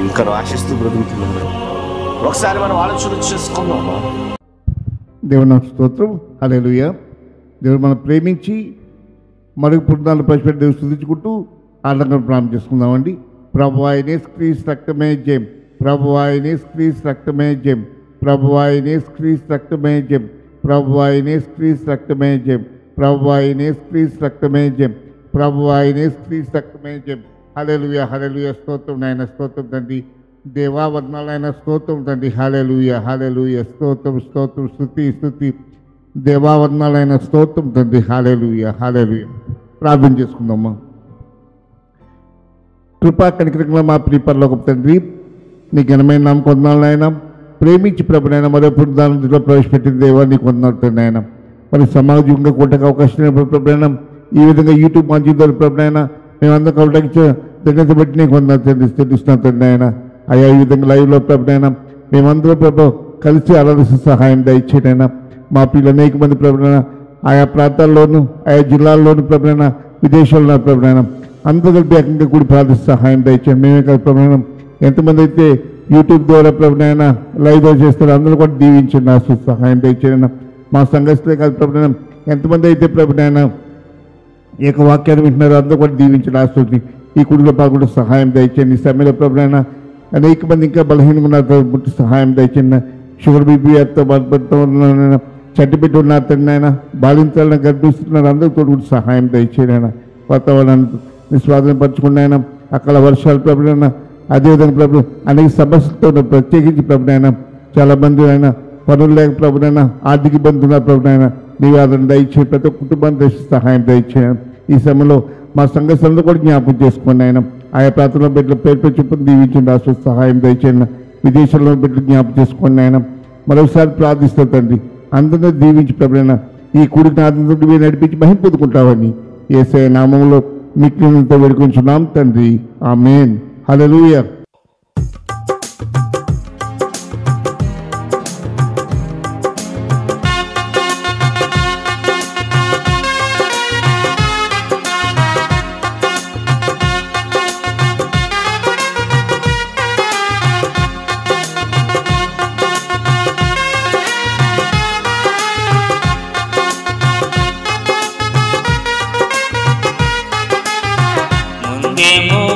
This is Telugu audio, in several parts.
ఇంకా ఆశిస్తూ బ్రతుకుతున్నాం. ఒకసారి మనం ఆలోచన చేసుకుందామా? దేవుని స్తోత్రం. హల్లెలూయా. దేవుడు మనం ప్రేమించి మరుగు పుట్టినాలు పసిపెట్టి దేవుడు స్తుతించుకుంటూ ఆనందంగా ప్రారంభం చేసుకుందామండి. ప్రభువా యేసుక్రీస్తు రక్తమే జయం, ప్రభువా యేసుక్రీస్తు రక్తమే జయం, ప్రభువా యేసుక్రీస్తు రక్తమే జయం, ప్రభువా యేసుక్రీస్తు రక్తమే జయం, ప్రభువా యేసుక్రీస్తు రక్తమే జయం, ప్రభువా యేసుక్రీస్తు రక్తమే జయం. హల్లెలూయా, హల్లెలూయా. స్తోత్రం నాయన, స్తోత్రం తండ్రి. దేవా వందనాలైన స్తోత్రం తండ్రి. హల్లెలూయా, హల్లెలూయా. స్తోత్రం, స్తోత్రం, స్తుతి, స్తుతి. దేవా వందనాలైన స్తోత్రం తండ్రి. హల్లెలూయా, హల్లెలూయా. ప్రార్థన చేసుకుందామా. కృపా కనికరంగా మా ప్రియ పరలోకపు తండ్రి, నీ ఘనమైన నామం కొందనాలు నాయన. ప్రేమించి ప్రభునైనా మరొకటి దానిలో ప్రవేశపెట్టిన దేవా నీకు వందనాలు తండ్రి నాయన. మరి సమాజంగా కొట్టక అవకాశం ప్రభునైనా ఈ విధంగా యూట్యూబ్ మంచి ద్వారా ప్రభునైనా మేమందరం కవటానికి దగ్గర బట్టి నీకు వందనాలు తండ్రి తెలుస్తున్నాం తండ్రి నాయన. అయ్యా ఈ విధంగా లైవ్లో ప్రభునైనా మేమందరం ప్రభు కలిసి ఆరాధిస్తూ సహాయం దయచేయనైనా. మా పిల్లలు అనేక మంది ప్రభునైనా ఆయా ప్రాంతాల్లోనూ ఆయా జిల్లాల్లోనూ ప్రభునైనా విదేశాల్లో ప్రభునైనా అందరూ ఏకంగా కూడి ప్రార్థిస్తూ సహాయం దయచేయండి. మేమే కాదు ప్రభునైనా ఎంతమంది అయితే యూట్యూబ్ ద్వారా ప్రభునైనా లైవ్ ద్వారా చేస్తారో అందరూ కూడా దీవించండి, ఆశిస్తూ సహాయం దయచేయనైనా. మా సంఘస్థులే కాదు ప్రభునైనా ఎంతమంది అయితే ప్రభునైనా ఏక వాక్యాన్ని వింటున్నారో అందరూ కూడా దీవించండి, ఆశిస్తుంది. ఈ కుడిలో పాల్గొంటే సహాయం దయచేయండి. ఈ సమయంలో ప్రభునైనా అనేక మంది ఇంకా బలహీనంగా ఉన్నారు, ముట్టి సహాయం దయచేయండి. షుగర్ బీపీ ఎంతో బాధపడుతూ ఉన్నారైనా, చట్టిపెట్టి ఉన్నారు తండ్రి ఆయన, బాధించాలని గర్భిస్తున్నారు, అందరితో కూడా సహాయం దయచేయండి ఆయన. వాతావరణాన్ని నిస్వాధీనపరచుకున్నాయన. అక్కడ వర్షాలు ప్రభునైనా అదేవిధంగా ప్రభు అనేక సమస్యలతో ప్రత్యేకించి ప్రభునైనా చాలామంది ఆయన పనులు లేక ప్రభునైనా ఆర్థిక ఇబ్బంది ఉన్నారు ప్రభునైనా నీవు ఆదరణ దయచేసి ప్రతి ఒక్క కుటుంబాన్ని దయచేసి సహాయం దయచేయండి. ఈ సమయంలో మా సంఘస్థులను కూడా జ్ఞాపకం చేసుకోండి ఆయన. ఆయా ప్రాంతంలో బిడ్డల పేరు చూపుని దీవించండి, రాష్ట్ర సహాయం దయచేయండి. విదేశాల్లో బిడ్డలు జ్ఞాపకం చేసుకోండి ఆయన. మరొకసారి ప్రార్థిస్తాం తండ్రి, అందరినీ దీవించి ప్రభునైనా ఈ కూడిన ఆనందంతో నడిపించి మహిమ పొందుకుంటామని యేసయ్య నామములో మిక్కిలినంత వేడుకొంచున్నాం తండ్రి. ఆమేన్. హల్లెలూయా.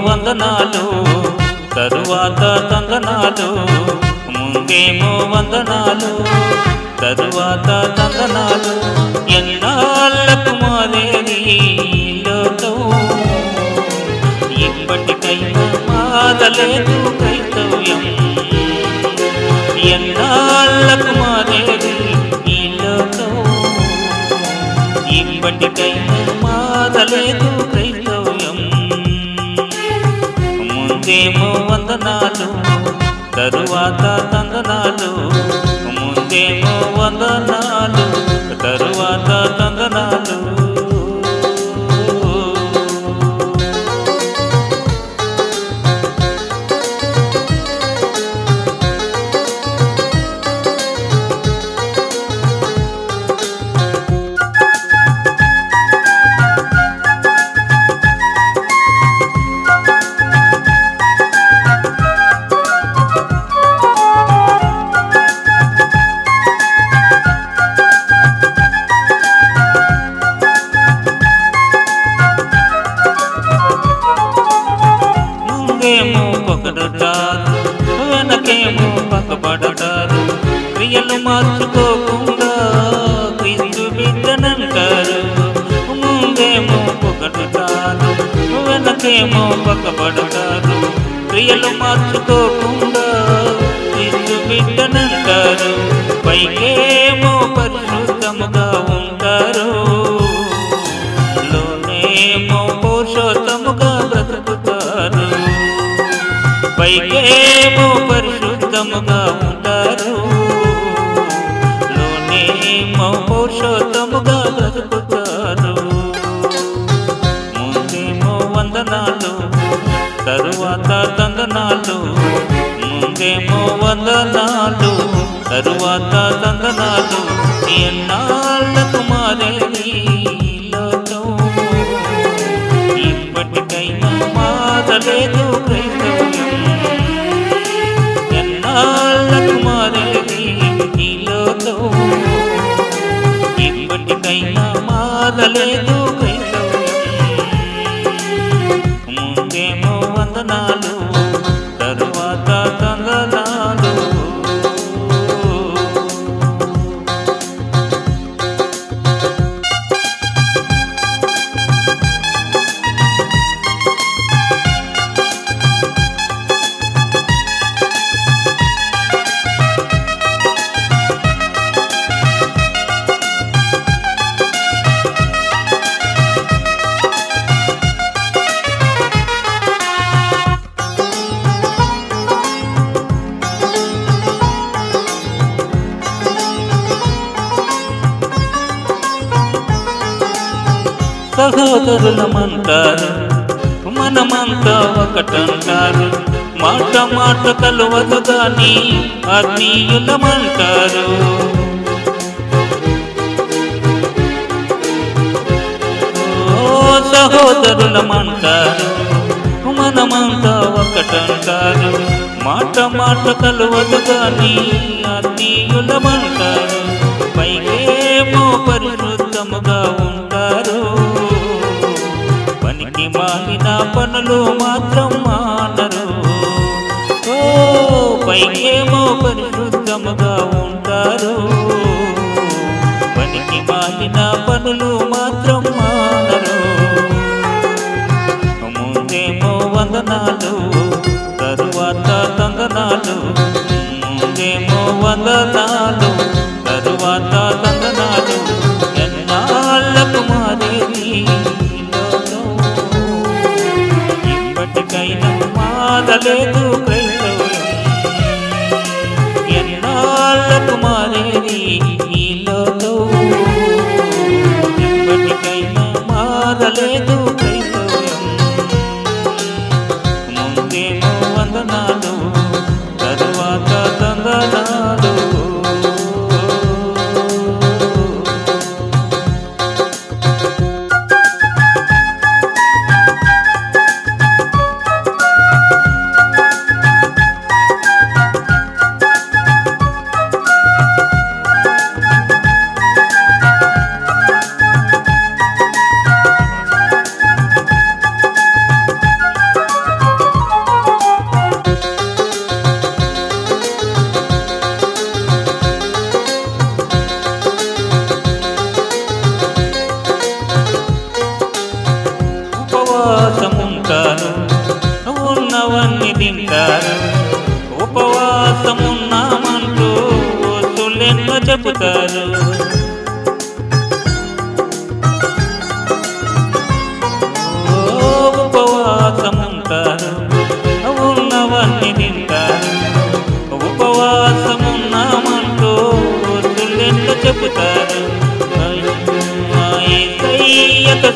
వందనాలు తరువాత తందనాలు, ముందేమో వందనాలు తరువాత తందనాలు. ఎన్నాళ్ళకు మాదేవి లోకం, ఇప్పటికైనా మారలేదు క్రైస్తవ్యం. ఎన్నాళ్ళకు మాదేవి ఈ లోకం, ఇప్పటికైనా మారలేదు క్రైస్తవ్యం. ముందేమో వందనాలు తరువాత తందనాలు, ముందేమో వందనాలు తరువాత తందనాలు. వెనకేమో పక్కపడతారు, క్రియలు మార్చుకోకుండా క్రీస్తు బిడ్డనంటారు. ముందేమో పొగడతారు, వెనకేమో పక్కపడతారు, క్రియలు మార్చుకోకుండా క్రీస్తు బిడ్డనంటారు. పైకేమో పరిశుద్ధముగా ఉంటారు, లోనేమో పురుషోత్తముగా బ్రతుకుతారు. పైకేమో పరిశుద్ధముగా ఉంటారు, లోనేమో పురుషోత్తముగా బ్రతుకుతారు. ముందేమో వందనాలు తరువాత తందనాలు, ముందేమో వందనాలు తరువాత తందనాలు. ఎన్నాళ్ళకు మారేది లోకం, ఇప్పటికైనా మారలేదు క్రైస్తవ్యం. సహోదరులమంటారు మనమంతా ఒకటంటారు మాట మాట కలవదు గాని ఆత్మీయులమంటారు సహోదరులమంటారు మనమంతా ఒకటంటారు మాట మాట కలవదు గాని ఆత్మీయులమంటారు పైకేమో పరిశుద్ధముగా ఉంటారు పనికి మాలిన పనులు మాత్రం మానరు ఓ పైకేమో పరిశుద్ధముగా ఉంటారు పనికి మాలిన పనులు మాత్రం మానరు ముందేమో వందనాలు తరువాత తందనాలు ముందేమో వందనాలు తరువాత తందనాలు ఎన్నాళ్ళకు మారేది ఇప్పటికైనా మారలేదు క్రైస్తవ్యం ఎన్నాళ్ళకు మారేది ఈ లోకం ఇప్పటికైనా మారలేదు క్రైస్తవ్యం ముందేమో వందనాలు తరువాత తందనాలు ఉపవాసముంటారు ఉన్నవన్నీ తింటారు ఉపవాసమున్నామంటూ వస్తులెన్నో చెబుతారు ఉపవాసముంటారు ఉన్నవన్నీ తింటారు ఉపవాసమున్నామంటూ వస్తులెన్నో చెబుతారు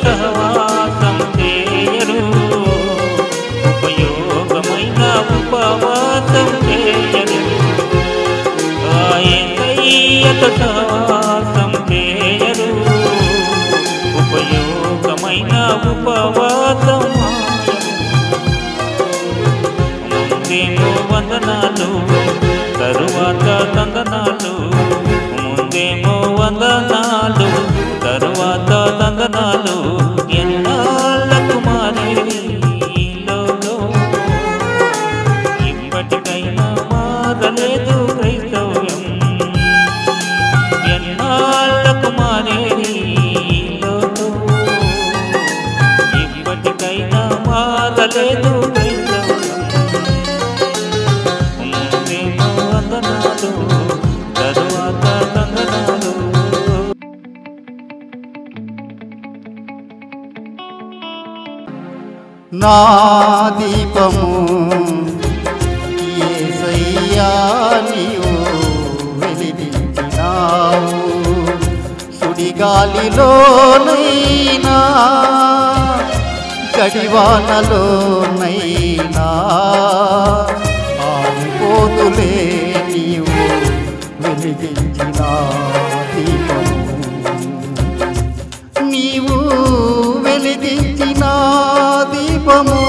సహవాసం చేయరు ఉపయోగమైన ఉపవాసం చేయరు సహవాసం చేయరు ఉపయోగమైన ఉపవాసం ముందేమో వందనాలు తరువాత తందనాలు ముందేమో వందనాలు తరువాత తందనాలు ఎన్నాళ్ళకు మారేది ఈ లోకం ఇప్పటికైనా మారలేదు క్రైస్తవ్యం ఎన్నాళ్ళకు మారేది ఈ లోకం ఇప్పటికైనా మారలేదు క్రైస్తవ్యం ముందేమో వందనాలు తరువాత తందనాలు నా దీపము యేసయ్యా నీవు వెలిగించినావు సుడిగాలిలోనైనా గడివానలోనైనా ఆగిపోతులే నీవు వెలిగించిన దీపము నీవు వెలిగించిన దీపము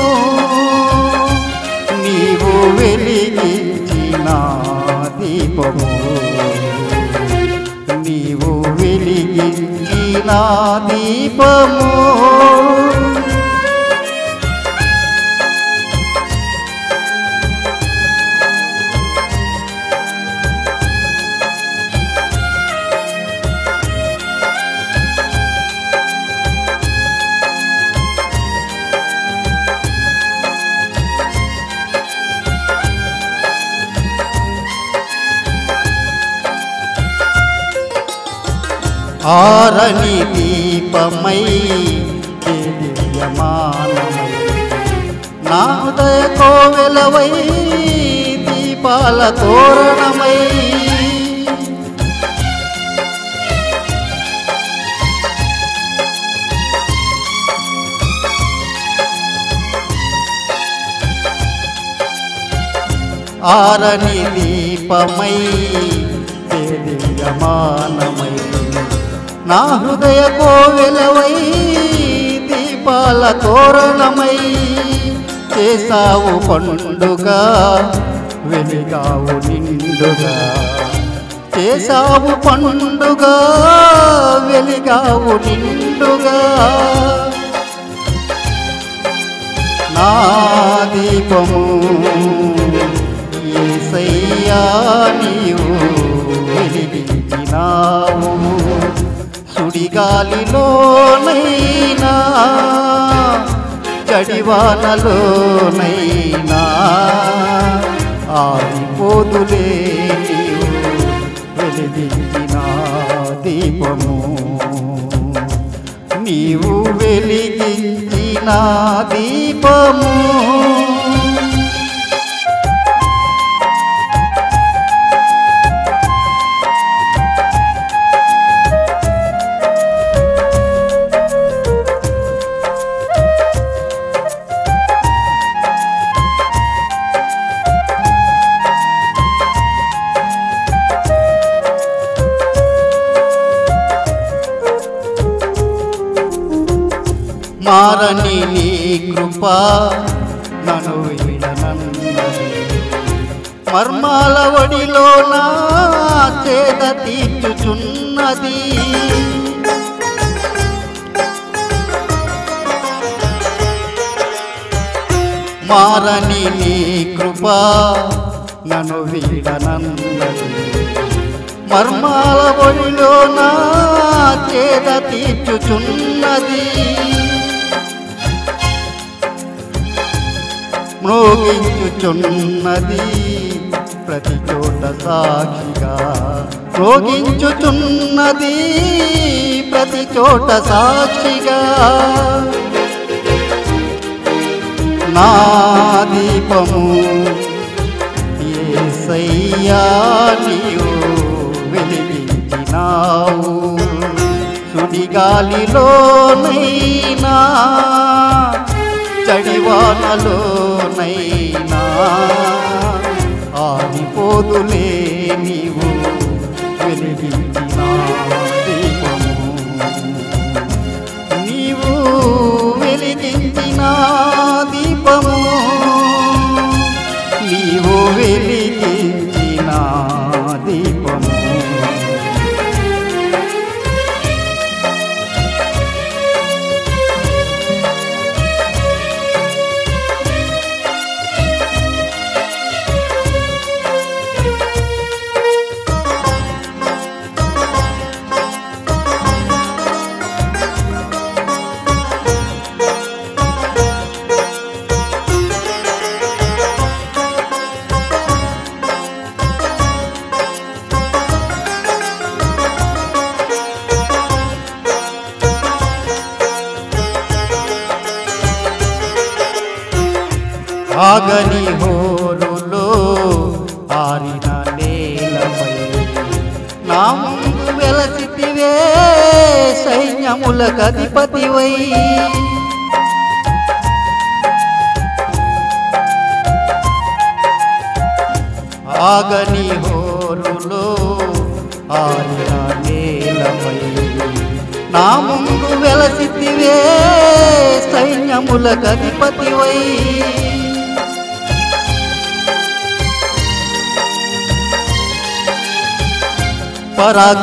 నీవు వెలిగించిన దీపము నీవు వెలిగించిన దీపము ఆరని దీపమై దివ్యమానమై నా హృదయ కోవెలవై దీపాల తోరణమై ఆరని దీపమై తేజమానమై నా హృదయ కోవెలవై దీపాల తోరణమై చేసావు పండుగ వెలిగావు నిండుగా చేసావు పండుగ వెలిగావు నిండుగా నా దీపము యేసయ్యా నీవు వెలిగించినావు సుడిగాలిలోనైనా చడివానలోనైనా ఆరిపోదులే నీవు వెలిగించిన దీపము నీవు వెలిగించిన దీపము మారని నీ కృప నన్ను విడనన్నది మర్మాల వడిలో నా చేద తీర్చుచున్నది మారని నీ కృప నన్ను విడనన్నది మర్మాల వడిలో నా చేద తీర్చుచున్నది మ్రోగించుచున్నది ప్రతి చోట సాక్షిగా మ్రోగించుచున్నది ప్రతి చోట సాక్షిగా నా దీపము యేసయ్యా నీవు వెలిగించినావు సుడిగాలిలోనైనా చడివానలోనైనా ఆరిపోదులే నీవు వెలిగించిన దీపము నీవు వెలిగించిన దీపము నీవు వెలిగించిన దీపము ఆగని హోరులో ఆరిన నేలపై నా ముందు వెలసితివే సైన్యములకు అధిపతివై ఆగని హోరులో ఆరిన నేలపై నా ముందు వెలసితివే సైన్యములకు అధిపతివై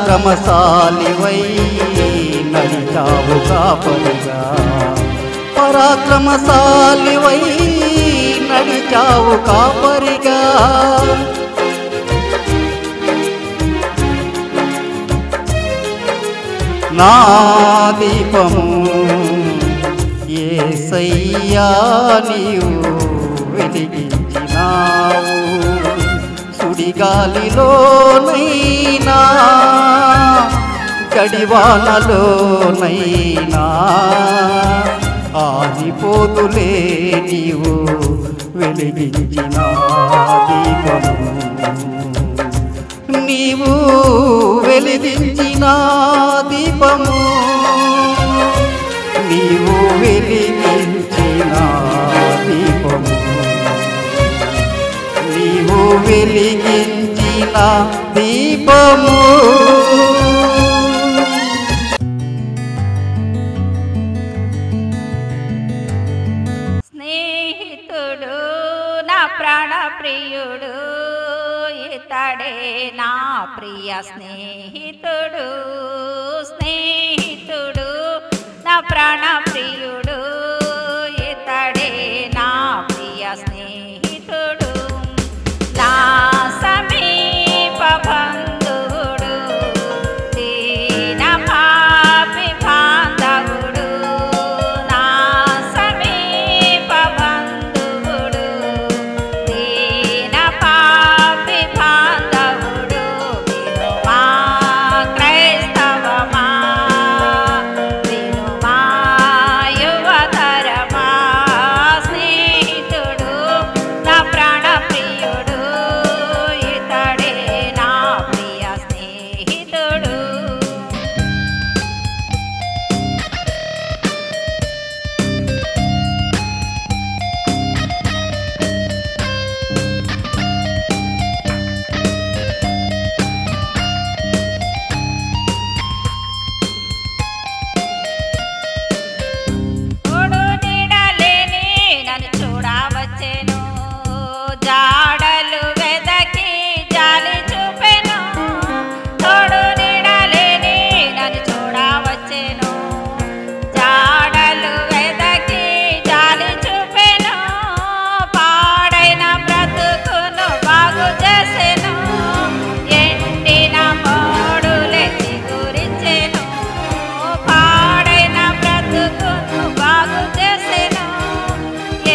పరాక్రమశాలివై నడిచావు కాపరిగా పరాక్రమశాలివై నడిచావు కాపరిగా నా దీపము యేసయ్యా నీవు వెలిగించినావు సుడిగాలిలోనైనా చడివానలోనైనా ఆరిపోదులే నీవు వెలిగించిన దీపము నీవు వెలిగించిన దీపము నీవు వెలిగించిన దీపము నీవు దీపము స్నేహితుడు నా ప్రాణ ప్రియుడు ఇతడే నా ప్రియ స్నేహితుడు స్నేహితుడు నా ప్రాణ ప్రియుడు ఇతడే నా ప్రియ స్నేహితుడు నా సమీప బంధువుడు దీన పాపి బాంధవుడు నా సమీప బంధువుడు దీన పాపి బాంధవుడు వినుమా క్రైస్తవమా వినుమా యువతరమా స్నేహితుడు నా ప్రాణ ప్రియుడు ఇతడే నా ప్రియ స్నేహితుడు తోడు నీడలేని నన్ను చూడవచ్చెను జాడలు వెదకి జాలి చూపెను తోడు నీడలేని నన్ను చూడవచ్చెను జాడలు వెదకి జాలి చూపెను పాడైన బ్రతుకును బాగు చేసెను ఎండిన మోడులే చిగురించెను పాడైన బ్రతుకును బాగు చేసెను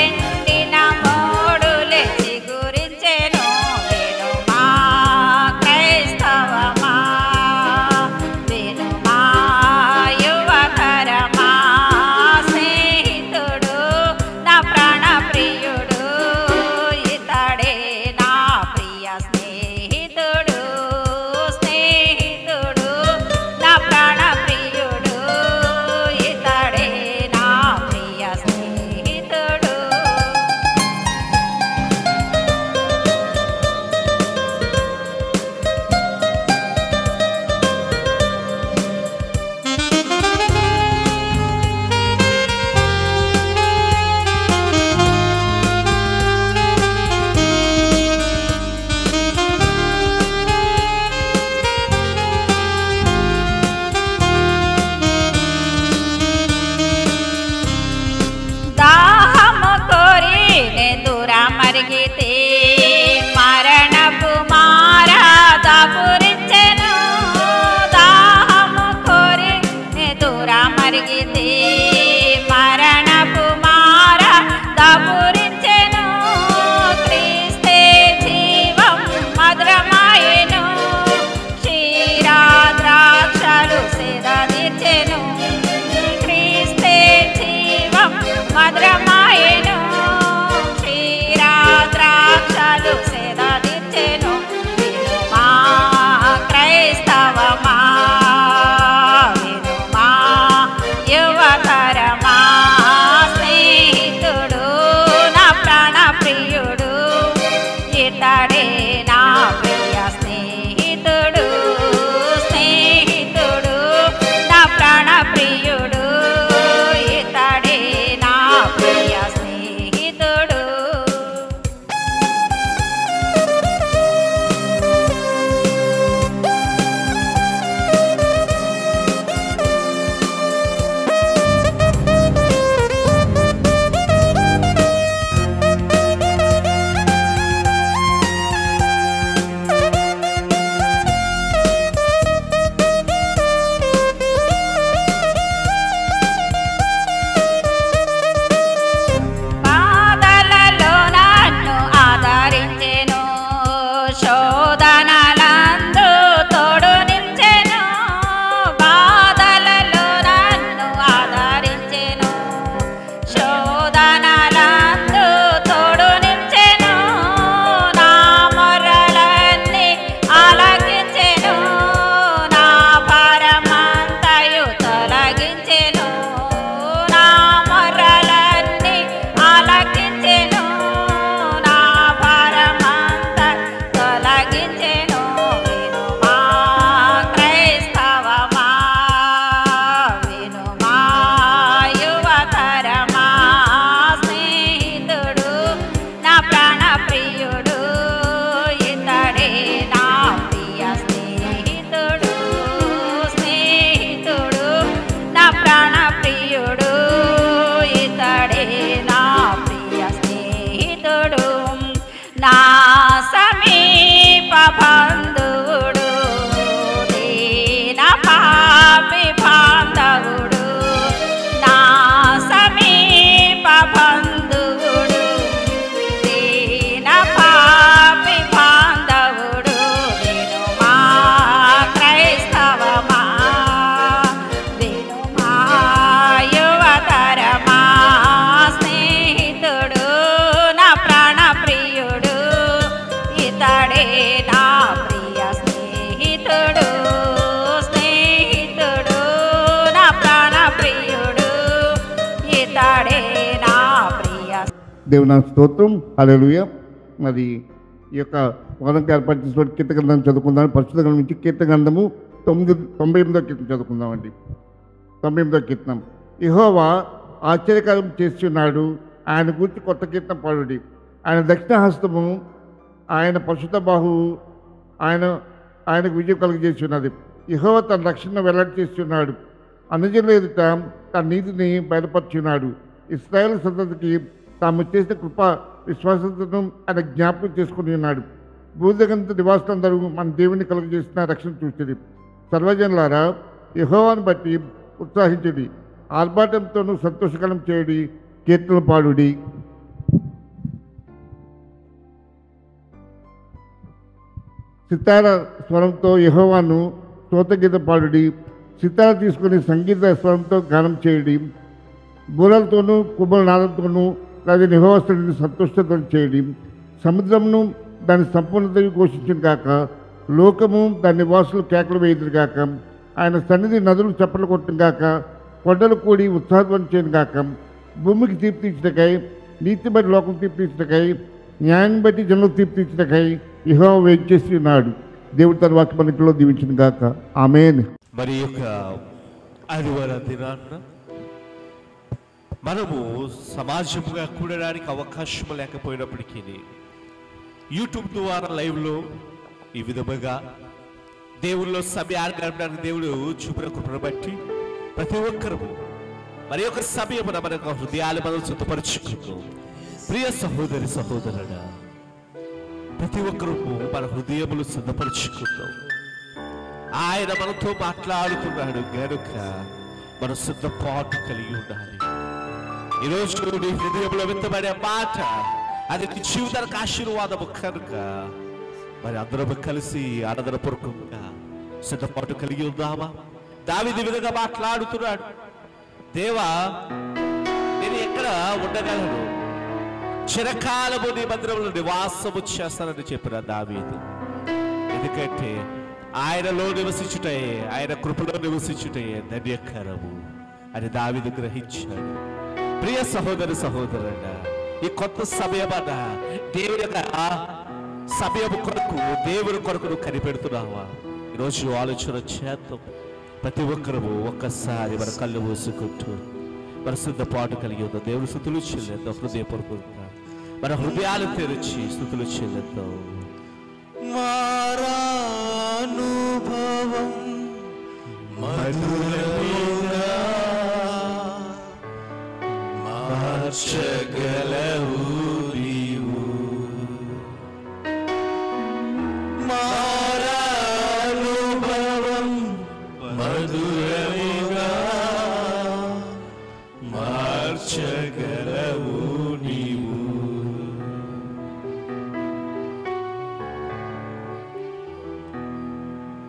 ఎండిన మోడులే చిగురించెను వినుమా క్రైస్తవమా వినుమా యువతరమా స్నేహితుడు నా ప్రాణ ప్రియుడు ఇతడే నా ప్రియ స్నేహితుడు స్నేహితుడు నా ప్రాణ ప్రియుడు ఇతడే నా ప్రియ స్నేహితుడు దాహము కోరి నే దూర మరిగితే మరణపు మారా దాపురించెను దాహము కోరి నే దూర మరిగితే మరణపు మారా దాపురించెను క్రీస్తే జీవం మధురమాయెను క్షీరా ద్రాక్షలు సిదనిచ్చెను క్రీస్తే జీవం మధురమాయెను క్షీరా ద్రాక్షలు దేవుని స్తోత్రం. హల్లెలూయా. మరి ఈ యొక్క వారంకి ఏర్పాటు చేసిన కీర్తన గ్రంథం చదువుకుందాం. పరిశుద్ధ గ్రంథం నుంచి కీర్తన గ్రంథము 98వ కీర్తన చదువుకుందామండి. 98వ కీర్తనం. యెహోవా ఆశ్చర్యకార్యం చేస్తున్నాడు, ఆయన గురించి కొత్త కీర్తన పాడుడి. ఆయన దక్షిణ హస్తము, ఆయన పరిశుద్ధ బాహువు ఆయనకు విజయం కలుగజేసి ఉన్నది. యెహోవా తన రక్షణ వెల్లడి చేస్తున్నాడు, అనుజనుల ఎదుట తన నీతిని బయలుపరుచున్నాడు. ఇశ్రాయేలు సంతతికి తాము చేసిన కృప విశ్వాసతను ఆయన జ్ఞాపకం చేసుకుని ఉన్నాడు. భూజగంత నివాసులందరూ మన దేవుని కలుగజేసిన రక్షణ చూస్తుంది. సర్వజనులారా, యెహోవాను బట్టి ఉత్సాహించుడి, ఆర్భాటంతోనూ సంతోషకరం చేయుడి, కీర్తనలు పాడుడి. సితార స్వరంతో యెహోవాను స్తోత్రగీత పాడుడి. సితార తీసుకుని సంగీత స్వరంతో గానం చేయుడి. బూరలతోనూ కుమ్మల నాదంతోనూ లేదా యెహోవాస్తుని సంతోషంతో చేయుడి. సముద్రమును దాని సంపూర్ణత ఘోషించిన కాక, లోకము దాని నివాసులు కేకలు వేయుదురు గాక. ఆయన సన్నిధి నదులు చప్పట్లు కొట్టిన గాక, కొండలు కూడి ఉత్సాహధ్వని చేయను గాక. భూమికి తీర్పు తీర్చుటకై, నీతి బట్టి లోకం తీర్పు తీర్చుటకై, న్యాయం బట్టి జనులకు తీర్పు తీర్చుటకై యెహోవా వేంచేసి ఉన్నాడు. దేవుడి తన వాక్య మనకిలో దీవించిన గాక. ఆమేన్. మరి యొక్క ఆదివారం దినాన్న మనము సమాజముగా కూడడానికి అవకాశం లేకపోయినప్పటికీ యూట్యూబ్ ద్వారా లైవ్లో ఈ విధముగా దేవుల్లో సమయాన్ని గడపడానికి దేవుడు చూపిన కృపను బట్టి ప్రతి ఒక్కరూ మరి యొక్క సమయమున మన హృదయాలు మనం సిద్ధపరచుకుంటూ, ప్రియ సహోదరి సహోదరుడా, ప్రతి ఒక్కరూ మన హృదయములు సిద్ధపరచుకుంటాం. ఆయన మనతో మాట్లాడుతున్నాడు గనుక మన సిద్ధపాటు కలిగి ఉండాలి. ఈరోజు నీ హృదయంలో విత్తబడే మాట అది నీ జీవితానికి ఆశీర్వాదము కనుక మరి అందరూ కలిసి ఆనందపూర్వకంగా సిద్ధపాటు కలిగి ఉందామా? దావీదు ఈ విధంగా మాట్లాడుతున్నాడు, దేవా నేను ఎక్కడ ఉండగలను, చిరకాలము నీ మందిరంలో నివాసము చేస్తానని చెప్పిన దావీదు. ఎందుకంటే ఆయనలో నివసించుటయే, ఆయన కృపలో నివసించుటయే ధన్యకరము అని దావీదు గ్రహించాడు. ప్రియ సహోదరి సహోదరుడా, ఈ కొత్త సమయమన దేవుని యొక్క సమయము కొరకు, దేవుని కొరకు నువ్వు కనిపెడుతున్నావా? ఈరోజు ఆలోచన చేద్దాం. ప్రతి ఒక్కరూ ఒక్కసారి మన కళ్ళు మూసుకుంటూ మన సిద్ధపాటు కలిగి ఉందాం. దేవుని స్తుతులు చెల్లిద్దాం. హృదయపూర్వకంగా మన హృదయాలు తెరిచి స్తుతులు చెల్లిద్దాం. మారానుభవం మధురముగా మార్చగలవు నీవు. మారానుభవం మధురముగా మార్చగలవు నీవు.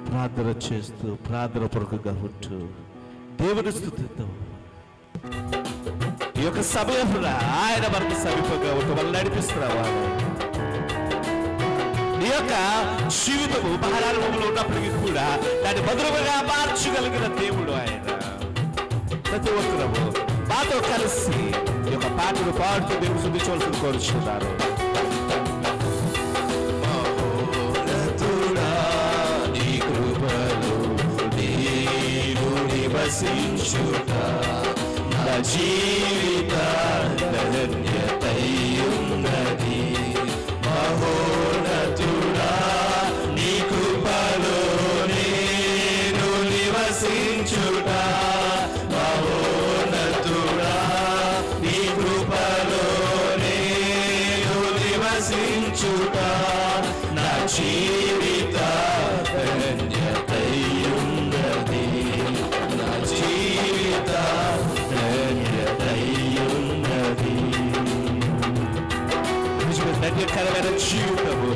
ప్రార్థన చేస్తూ ప్రార్థన పూర్వకంగా ఉంటూ దేవుని స్తుతిద్దాం. ఈ యొక్క సమయంలో ఆయన మనకు సమీపంగా ఉంటూ మనం నడిపిస్తున్నావా? నీ యొక్క జీవితము మహారాణంలో ఉన్నప్పటికీ కూడా దాన్ని మధురముగా మార్చగలిగిన దేవుడు ఆయన. ప్రతి ఒక్కరము మాతో కలిసి ఈ యొక్క పాటలు పాడుతూ దేవుడు స్తుతించవలసింది కోరుచున్నారు. నా జీవిత ధన్యతయున్నది. మహోన్నతుడా నీ కృపలో నేను నివసించుట. మహోన్నతుడా నీ కృపలో నేను నివసించుట. నా జీవిత ధన్యతయున్నది. నా జీవిత ధన్యతయున్నది. ధన్యకరమైన జీవితము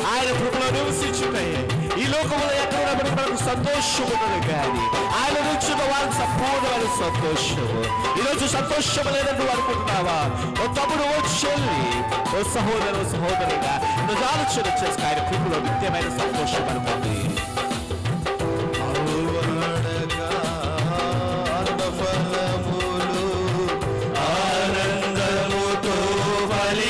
ఆయన కృపలో నివసించుతాయి. ఈ లోకంలో ఎక్కడ మనకు సంతోషం ఉన్నది, కానీ ఆయన నుంచి వారికి సంపూర్ణమైన సంతోషము. ఈరోజు సంతోషం లేదని అనుకుంటున్నావా? ఓ తమ్ముడు, ఓ చెల్లి, ఓ సహోదరు, సహోదరుగా నువ్వు ఆలోచన చేస్తే ఆయన కృపలో నిత్యమైన సంతోషం అనుకుంది. ఆనందముతో ఫలి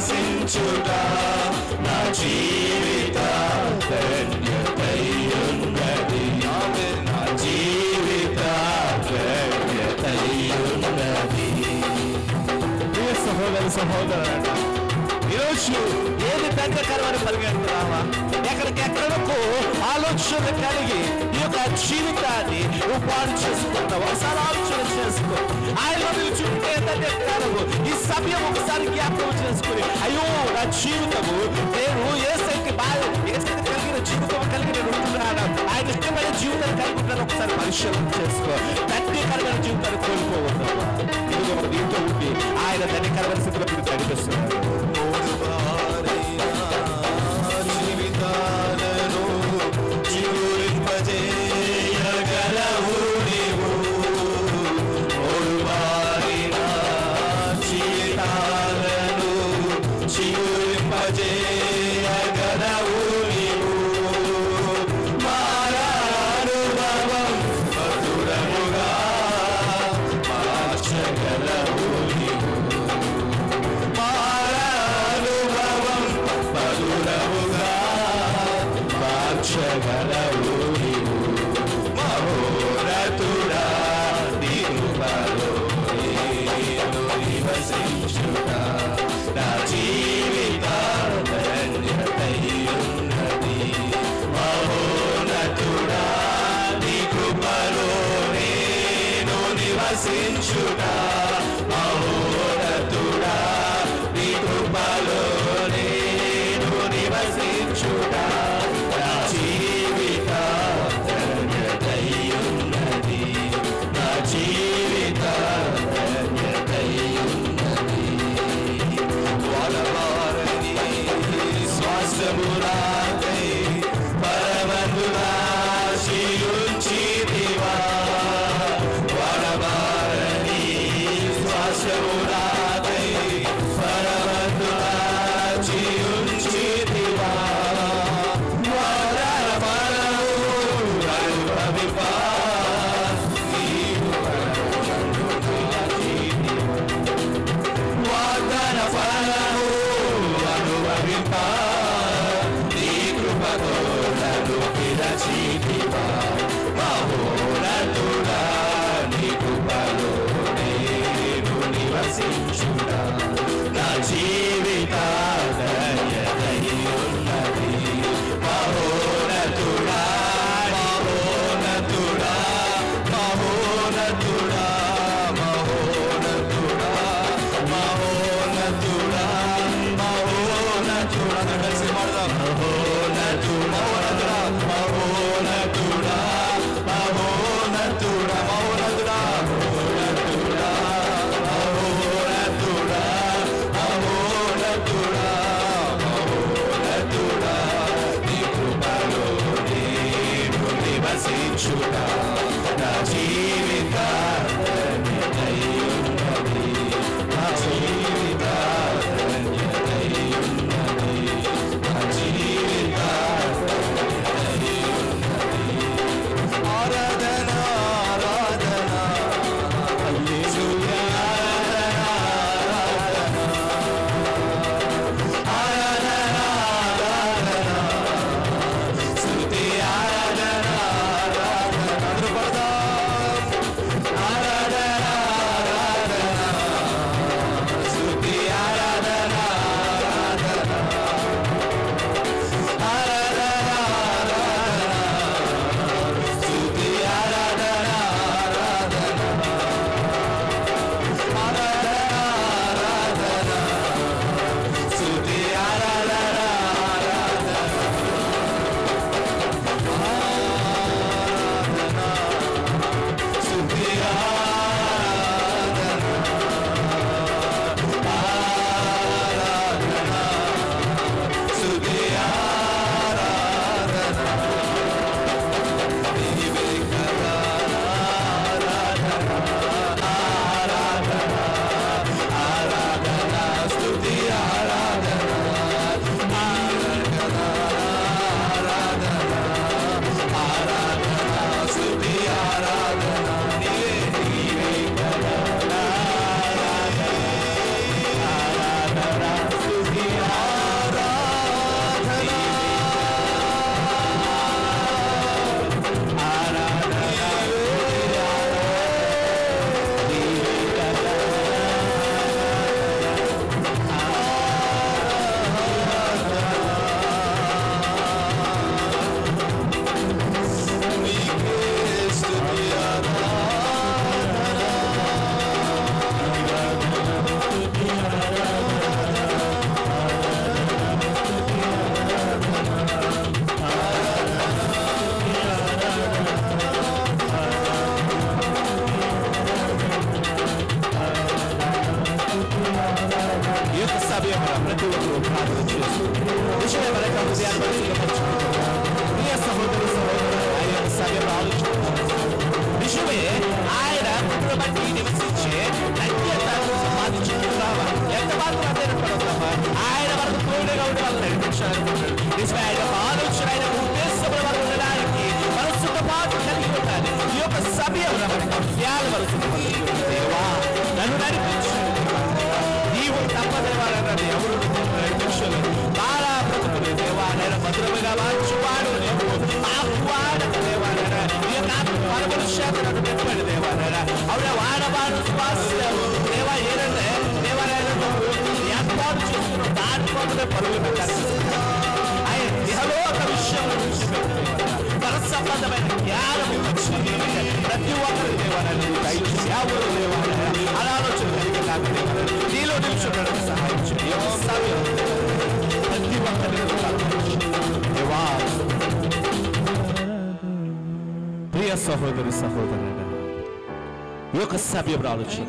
నివసించుట నా జీవిత ధన్యతయున్నది నా జీవిత ధన్యతయున్నది ప్రియ సహోదరి సహోదరుడు ఈరోజు ఏది దండకరమని పరిగెడుతున్నావా ఎక్కడికెక్కడకు ఆలోచన కలిగి ఈ యొక్క జీవితాన్ని నువ్వు పాడు చేసుకుంటావు ఒకసారి ఆలోచన చేసుకో ఆయన నిలుచుంటే దండకరము ఈ సమయం ఒకసారి జ్ఞాపకం చేసుకుని అయ్యో నా జీవితము నేను ఏసైకి కలిగిన జీవితం కలిగి నేను ఉంటున్నాను ఆయన ఇష్టమైన జీవితాన్ని కలిగి ఉంటాను ఒకసారి పరిశీలన చేసుకో దండకరమైన జీవితాన్ని కోల్పోవద్దు ఇదిగో నీతో ఉండి ఆయన దండకరమైన స్థితిలో మీరు నడిపిస్తున్నారు జీవితాలను చిగురింపజేయగలవు నీవు ఓడువారిన జీవితాలను చిగురింపజేయగలవు నీవు మారానుభవం మధురముగా మార్చగలవు నీవు మారానుభవం మధురముగా మార్చగలవు నీవు మహోన్నతుడా నీ కృపలో నేను నివసించుట నా జీవిత ధన్యతయున్నది మహోన్నతుడా నీ కృపలో నేను నివసించుట మహోన్నతుడా నీ కృపలో నేను నివసించుట నా జీవిత ధన్యతయున్నది నా జీవిత ధన్యతయున్నది వలవారని శ్వాసమురాకై పరమందునాశియుంచితివా వలవారని శ్వాసమురాకై పరమందునాశియుంచితివా మహోన్నతుడా నీ కృపలో నేను నివసించుట నా జీవిత ధన్యతయున్నది మహోన్నతుడా మహోన్నతుడా మహోన్నతుడా మహోన్నతుడా మహోన్నతుడా మహోన్నతుడా కలిసి మాడదాం మహోన్నతుడా నిజమే మన యొక్క హృదయాన్ని పరిశుద్ధపరచుకుంటున్నాం. ప్రియ సహోదరు సహోదరు ఆయన యొక్క సమయంలో ఆలోచించుకుంటున్నాం. నిజమే ఆయన కృపను బట్టి నివసించే ధన్యతను సంపాదించుకుంటున్నామా? ఎంత మాత్రం పడుతున్నామా? ఆయన మనకు తోడుగా ఉండి వాళ్ళు నడిపించాలనుకుంటున్నాడు. నిజమే ఆయన యొక్క ఆలోచన ఆయన ఉద్దేశంలో మనం ఉండడానికి మనసుతో పాటు కలిగి ఉండాలి. ఈ యొక్క సమయంలో మనకు హృదయాలు మనసుకుంటున్నాడు. దేవా నన్ను నడిపించు, నీవు తప్పదేవాలన్నది ఎవరు నడిపించలేదు. బాగా బ్రతుకునే దేవా నేను మధురముగా మార్చువాడు నీవు ఆహ్వానక దేవాలరా ఈ యొక్క పరమశాఖను నింపండి దేవాలరా అవునా వాడవాడు స్వాస్థ్యము దేవా ఏదంటే దేవాలయంలో ఏర్పాటు చేసుకున్న దానికోసమే పరుగులు పెట్టాలి. ఆయన ఇహలోక విషయంలో పర సంబంధమైన జ్ఞానం ఇవ్వచ్చు. ప్రతి ఒక్కరి దేవాలయం దయచేసి ఎవరు దేవాలయ అనాలోచన కలిగి నాకు దేవాలయం నీలో నిల్చుండడానికి సహాయం చేయండి. ప్రతి ఒక్కరి దేవా ప్రియ సహోదరి సహోదరుడు ఈ యొక్క సమయం ఆలోచన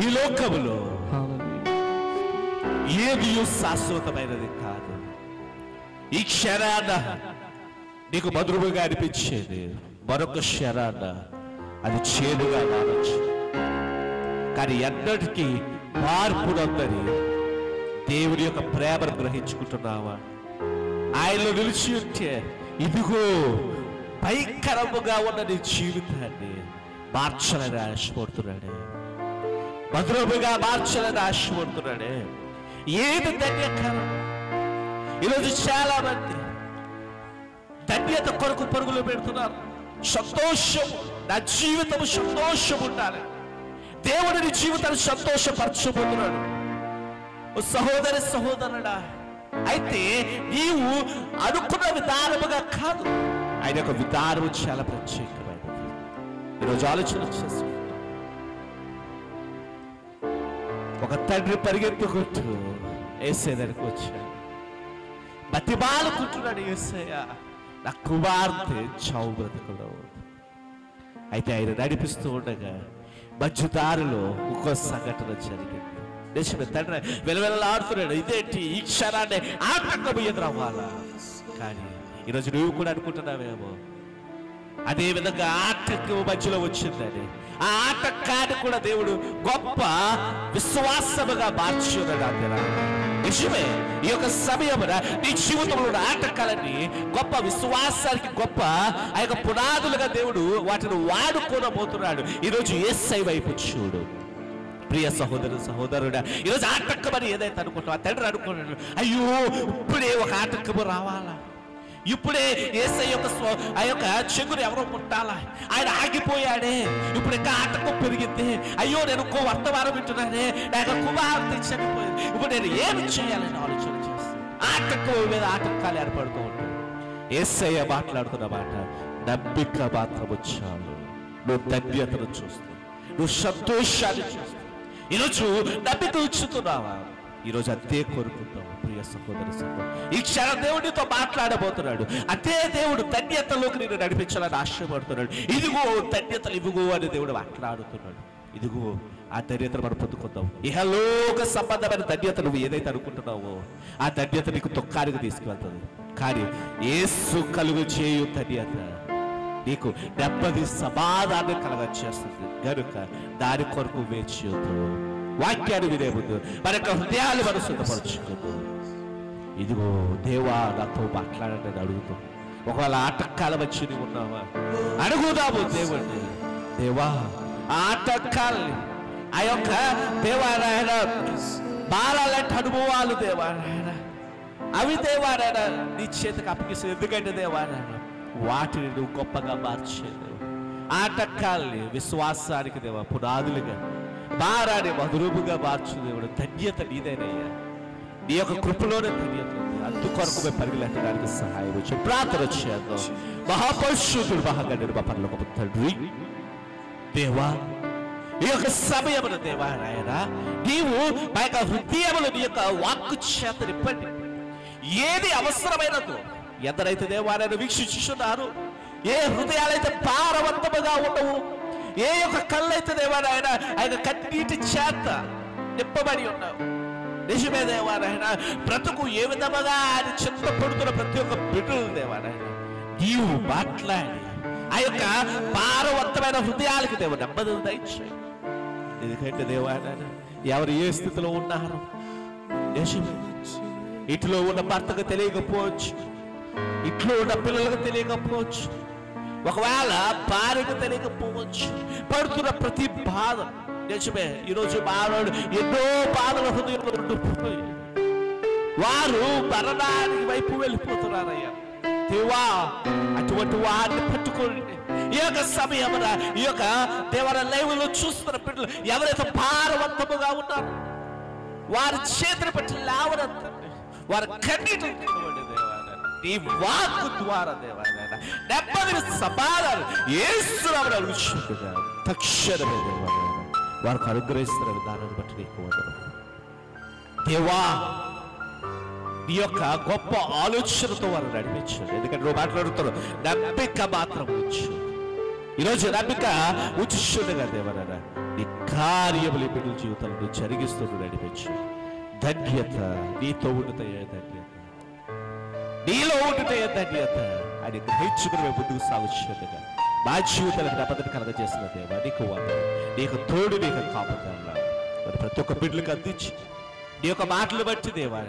ఈ లోకములో ఏది శాశ్వతమైనది కాదు. ఈ క్షణాన నీకు మధురముగా అనిపించేది మరొక క్షణాన అది చేదుగా మారచ్చు. కానీ ఎన్నటికీ మార్పునందని దేవుని యొక్క ప్రేమను గ్రహించుకుంటున్నావా? ఆయనలో నిలిచి ఉంటే ఇదిగో భయంకరముగా ఉన్న నీ జీవితాన్ని మార్చాలని ఆశపడుతున్నాడే, మధురముగా మార్చాలని ఆశపడుతున్నాడే. ఏది ధన్యకరం? ఈరోజు చాలా మంది ధన్యత కొరకు పరుగులు పెడుతున్నారు. సంతోషం, నా జీవితం సంతోషం ఉండాలి. దేవుడిని జీవితాన్ని సంతోషపరచబోతున్నాడు. సహోదరి సహోదరుడా, అయితే నీవు అనుకున్న విధానముగా కాదు, ఆయన యొక్క విధానం చాలా ప్రత్యేకమైనది. ఈరోజు ఆలోచన చేసి ఒక తండ్రి పరిగెత్తుకుంటూ యేసయ్య దగ్గరికి వచ్చాడు. బతిమాలుకుంటున్నాడు, యేసయ్య నా కుమార్తె చావు బ్రతుకులో. అయితే ఆయన నడిపిస్తూ ఉండగా మధ్యదారిలో ఒక సంఘటన జరిగింది. నిజమే, తండ్రి వెలవెలలాడుతున్నాడు. ఇదేంటి ఈ క్షణాన్ని ఆటంకం ఎదురవ్వాలా? కానీ ఈరోజు నువ్వు కూడా అనుకుంటున్నావేమో అదే విధంగా ఆటంకం మధ్యలో వచ్చిందని. ఆ ఆటంకాన్ని కూడా దేవుడు గొప్ప విశ్వాసముగా మార్చున్నాడు. నిజమే, ఈ యొక్క సమయమున నీ జీవితంలో ఆటంకాలన్నీ గొప్ప విశ్వాసానికి గొప్ప ఆ యొక్క పునాదులుగా దేవుడు వాటిని వాడుకోనబోతున్నాడు. ఈరోజు యేసయ్య వైపు చూడు. ప్రియ సహోదరు సహోదరుడా, ఈరోజు ఆటంకం అని ఏదైతే అనుకుంటావు, ఆ తండ్రి అనుకున్నాడు, అయ్యో ఇప్పుడే ఒక ఆటంకము రావాలా, ఇప్పుడే యేసయ్య ఆ యొక్క చెగురు ఎవరో పుట్టాలా, ఆయన ఆగిపోయాడే, ఇప్పుడు ఇంకా ఆటంకం పెరిగింది, అయ్యో నేను ఇంకో వర్తమానం వింటున్నానే, నా యొక్క కుమార్తె చనిపోయింది, ఇప్పుడు నేను ఏమి చేయాలని ఆలోచన చేస్తాను. ఆటంకం మీద ఆటంకాలు ఏర్పడుతూ ఉంటాయి. యేసయ్య మాట్లాడుతున్న మాట, నమ్మిక మాత్రం చాలు. నువ్వు ధన్యతను చూస్తావు, నువ్వు సంతోషాన్ని చూస్తావు. ఈరోజు నమ్మిక ఉంచుతున్నావా? ఈరోజు అదే కోరుకుంటావు. ప్రియ సహోదరి సహోదరు, ఈ క్షణ దేవుడితో మాట్లాడబోతున్నాడు. అదే దేవుడు ధన్యతలోకి నేను నడిపించాలని ఆశపడుతున్నాడు. ఇదిగో ధన్యతలు ఇదిగో అని దేవుడు మాట్లాడుతున్నాడు. ఇదిగో ఆ ధన్యతను మనం పొందుకుందాం. ఇహలోక సంబంధమైన ధన్యత నువ్వు ఏదైతే అనుకుంటున్నావో ఆ ధన్యత నీకు దుఃఖానికి తీసుకువెళ్తుంది. కానీ యేసు కలుగు చేయు ధన్యత నీకు నెమ్మది సమాధానం కలగచేస్తుంది. కనుక దాని కొరకు వేచి వాక్యాన్ని వినే ముందు మన యొక్క హృదయాలు మనం శుద్ధపరచుకుందాం. ఇదిగో దేవా నాతో మాట్లాడండి అడుగుతాం. ఒకవేళ ఆటంకాల వచ్చి నీవు ఉన్నావా అడుగుదాము దేవుడిని. దేవా ఆటంకాలని ఆ యొక్క దేవారాయణ బాలాలంటే అనుభవాలు దేవారాయణ అవి దేవారాయణ నీ చేతికి అప్పగిస్తుంది. ఎందుకంటే దేవారాయణ వాటిని నువ్వు గొప్పగా మార్చేది. ఆటంకాలని విశ్వాసానికి దేవా పునాదులుగా, భారాన్ని మధురముగా మార్చు దేవుడు. ధన్యత నీదేనయ్యా, నీ యొక్క కృపలోనే ధన్యత ఉంది. అందుకొరకు మేము పరిగెత్తడానికి సహాయం వచ్చి ప్రార్థన చేద్దాం. మహాపరిశుద్ధుడు మహాగణుడు మా పరలోకపు తండ్రి దేవా, ఈ యొక్క సమయమున దేవా నాయన నీవు మా యొక్క హృదయములు నీ యొక్క వాక్కు చేత నింపండి. ఏది అవసరమైనదో ఎందరైతే దేవాలయాన్ని వీక్షించున్నారు, ఏ హృదయాలైతే భారవంతముగా ఉండవు, ఏ యొక్క కళ్ళైతే దేవాలయన ఆయన కన్నీటి చేత నింపబడి ఉన్నావు నిజమే దేవా నాయన, బ్రతుకు ఏ విధముగా ఆయన చింతపడుతున్న ప్రతి ఒక్క బిడ్డలు దేవా నాయన నీవు మాట్లాడి ఆ యొక్క భారవంతమైన హృదయాలకు దేవ నెమ్మది దయచేయి. ఎందుకంటే దేవా నాయన ఎవరు ఏ స్థితిలో ఉన్నారు, నిజమే ఇంట్లో ఉన్న భర్తకు తెలియకపోవచ్చు, ఇంట్లో ఉన్న పిల్లలకు తెలియకపోవచ్చు, ఒకవేళ భార్యకు తెలియకపోవచ్చు, పడుతున్న ప్రతి బాధ నిజమే. ఈరోజు మానవుడు ఎన్నో బాధల హృదయంలో ఉండిపోయి వారు మరణానికి వైపు వెళ్ళిపోతున్నారయ్యా దేవా. అటువంటి వారిని పట్టుకొని ఈ యొక్క సమయమున ఈ యొక్క దేవర లైవ్లో చూస్తున్న బిడ్డలు ఎవరైతే భారవంతముగా ఉన్నారో వారి చేతులు పట్టి లేవనెత్తండి, వారి కన్నీటిని తినవండి దేవాలయ. నీ వాక్కు ద్వారా దేవాలయ నెమ్మదిని సమాధానం యేసునామమున అడుగుచున్నాను. తక్షణమే దేవాలయ వారికి అనుగ్రహిస్తున్న విధానాన్ని బట్టి నీకు వందనాలు దేవా. నీ యొక్క గొప్ప ఆలోచనతో వారు నడిపించండి. ఎందుకంటే నువ్వు మాట్లాడుతున్నావు నమ్మిక మాత్రం ఉంచు. ఈరోజు నమ్మిక ఉంచుండగా దేవనారా నీ కార్యములు బిడ్డల జీవితంలో జరిగిస్తూ నడిపించు. ధన్యత నీతో ఉండుతాయే ధన్యత, నీలో ఉండుతాయే ధన్యత అని గ్రహించుకుని మేము ముందుకు సాగుచుండగా మా జీవితాలకు నెమ్మదిని కలగజేసిన దేవా నీకు వందనాలు. నీకు తోడు నీకు కాపుదల మరి ప్రతి ఒక్క బిడ్డలకు అందించి నీ యొక్క మాటలు బట్టి దేవా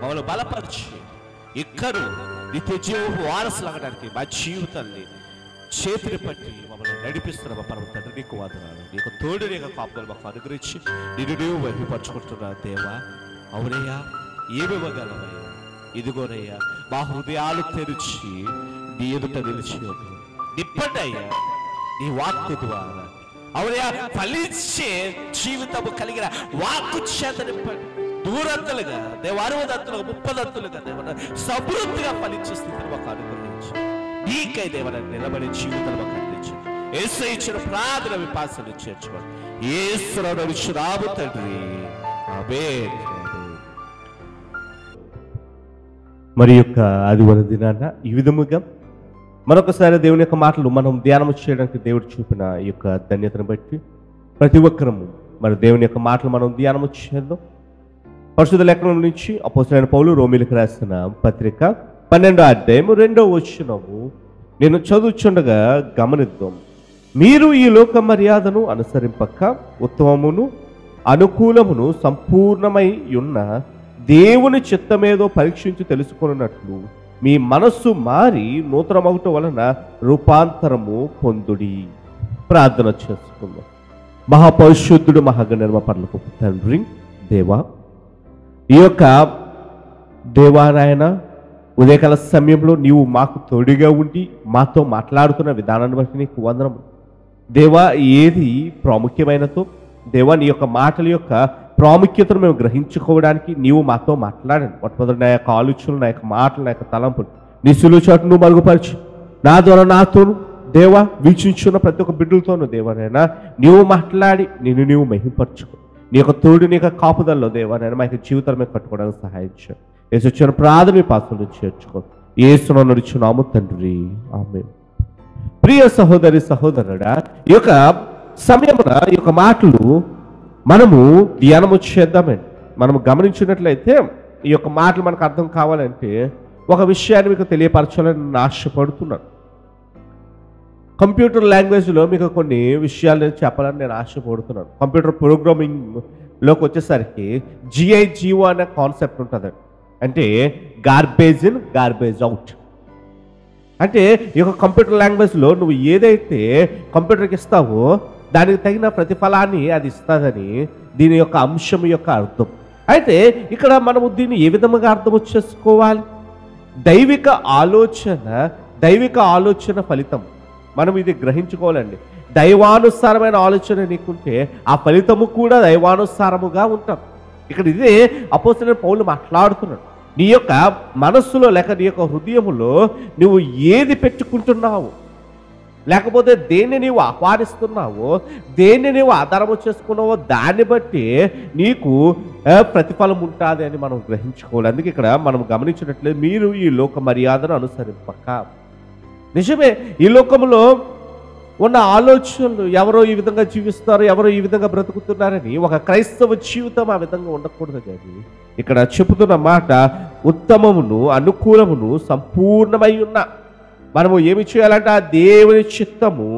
మమ్మల్ని బలపరిచి ఇక్కడు నిత్య జీవం వారసులగడానికి మా జీవితాన్ని చేతిని పట్టి మమ్మల్ని నడిపిస్తున్న మా పరమ తండ్రి నీకు వందనాలు. నీకు తోడు నీకు కాపుదలు మాకు అనుగ్రహించి నిన్ను నీవు మహిమపరచుకుంటున్నా దేవా. అవునయ్యా ఏమివ్వగలవయ్యా? ఇదిగోనయ్యా మా హృదయాలు తెరిచి నీ ఎదుట నిలిచి నిప్పండి అయ్యా నీ వాక్కు ద్వారా. అవునయ్యా ఫలించే జీవితము కలిగిన వాక్కు చేత నింపండి. దూరంతులుగా దేవ 60 30 దేవ సమృద్ధిగా ఫలించే స్థితిని మాకు అనుగ్రహించి నీకై దేవన నిలబడే జీవితాలు మాకు అందించు. యేసు ఇచ్చిన ప్రార్థన విపాసన చేర్చుకోండి. యేసులో నడుచున్నాము తండ్రి, ఆమేన్. మరి యొక్క ఆదివారం దినాన ఈ విధముగా మరొకసారి దేవుని యొక్క మాటలు మనం ధ్యానం చేయడానికి దేవుడు చూపిన ఈ యొక్క ధన్యతను బట్టి ప్రతి ఒక్కరము మరి దేవుని యొక్క మాటలు మనం ధ్యానం చేద్దాం. పరిశుద్ధ లేఖనం నుంచి అపోస్తలుడైన పౌలు రోమీయులకు రాసిన పత్రిక 12వ అధ్యాయము 2వ వచనము నేను చదువుచుండగా గమనిద్దాం. మీరు ఈ లోక మర్యాదను అనుసరింపక ఉత్తమమును అనుకూలమును సంపూర్ణమై ఉన్న దేవుని చిత్తమేదో పరీక్షించి తెలుసుకున్నట్లు మీ మనస్సు మారి నూతనమగుట వలన రూపాంతరము పొందుడి. ప్రార్థన చేసుకుందాం. మహాపరిశుద్ధుడు మహాగణర్మ పరలోకపు తండ్రి దేవా, ఈ యొక్క దేవానాయన ఉదయకాల సమయంలో నీవు మాకు తోడుగా ఉండి మాతో మాట్లాడుతున్న విధానాన్ని బట్టి నీకు వందనము దేవా. ఏది ప్రాముఖ్యమైనదో దేవా నీ యొక్క మాటల యొక్క ప్రాముఖ్యతను మేము గ్రహించుకోవడానికి నీవు మాతో మాట్లాడండి. మొట్టమొదటి నా యొక్క ఆలోచనలు, నా యొక్క మాటలు, నా యొక్క తలంపులు నీ సులువు చోటు నువ్వు మరుగుపరిచి నా ద్వారా నాతోను దేవా వీక్షించున్న ప్రతి ఒక్క బిడ్డలతోనూ దేవానైనా నీవు మాట్లాడి నిన్ను నీవు మహిమపరచుకో. నీ యొక్క తోడు నీ యొక్క కాపుదల్లో దేవానైనా మా యొక్క జీవితాన్ని మేము కట్టుకోవడానికి సహాయం చేయండి. యేసు వచ్చిన ప్రార్థన పాత్రలు చేర్చుకో. యేసును నడుచున్నాము తండ్రి, ఆమేన్. ప్రియ సహోదరి సహోదరుడా, ఈ యొక్క సమయమున ఈ యొక్క మాటలు మనము ధ్యానము చేద్దామండి. మనము గమనించినట్లయితే ఈ యొక్క మాటలు మనకు అర్థం కావాలంటే ఒక విషయాన్ని మీకు తెలియపరచాలని నేను ఆశపడుతున్నాను. కంప్యూటర్ లాంగ్వేజ్లో మీకు కొన్ని విషయాలు నేను చెప్పాలని నేను ఆశపడుతున్నాను. కంప్యూటర్ ప్రోగ్రామింగ్లోకి వచ్చేసరికి GIGO అనే కాన్సెప్ట్ ఉంటుందండి. అంటే గార్బేజ్ ఇన్ గార్బేజ్ అవుట్. అంటే ఈ యొక్క కంప్యూటర్ లాంగ్వేజ్లో నువ్వు ఏదైతే కంప్యూటర్కి ఇస్తావో దానికి తగిన ప్రతిఫలాన్ని అది ఇస్తుందని దీని యొక్క అంశం యొక్క అర్థం. అయితే ఇక్కడ మనము దీన్ని ఏ విధముగా అర్థం చేసుకోవాలి? దైవిక ఆలోచన ఫలితం మనం ఇది గ్రహించుకోవాలండి. దైవానుసారమైన ఆలోచన నీకుంటే ఆ ఫలితము కూడా దైవానుసారముగా ఉంటాం. ఇక్కడ ఇదే అపోస్తలుడైన పౌలు మాట్లాడుతున్నాడు. నీ యొక్క మనస్సులో లేక నీ యొక్క హృదయములో నువ్వు ఏది పెట్టుకుంటున్నావు, లేకపోతే దేన్ని నీవు ఆహ్వానిస్తున్నావో, దేన్ని నీవు ఆధారము చేసుకున్నావో దాన్ని బట్టి నీకు ప్రతిఫలం ఉంటుంది అని మనం గ్రహించుకోవాలి. అందుకే ఇక్కడ మనం గమనించినట్లయితే మీరు ఈ లోక మర్యాదను అనుసరింపక. నిజమే, ఈ లోకంలో ఉన్న ఆలోచనలు, ఎవరో ఈ విధంగా జీవిస్తారు, ఎవరో ఈ విధంగా బ్రతుకుతున్నారని ఒక క్రైస్తవ జీవితం ఆ విధంగా ఉండకూడదు. కానీ ఇక్కడ చెబుతున్న మాట ఉత్తమమును అనుకూలమును సంపూర్ణమై ఉన్న మనము ఏమి చేయాలంటే ఆ దేవుని చిత్తము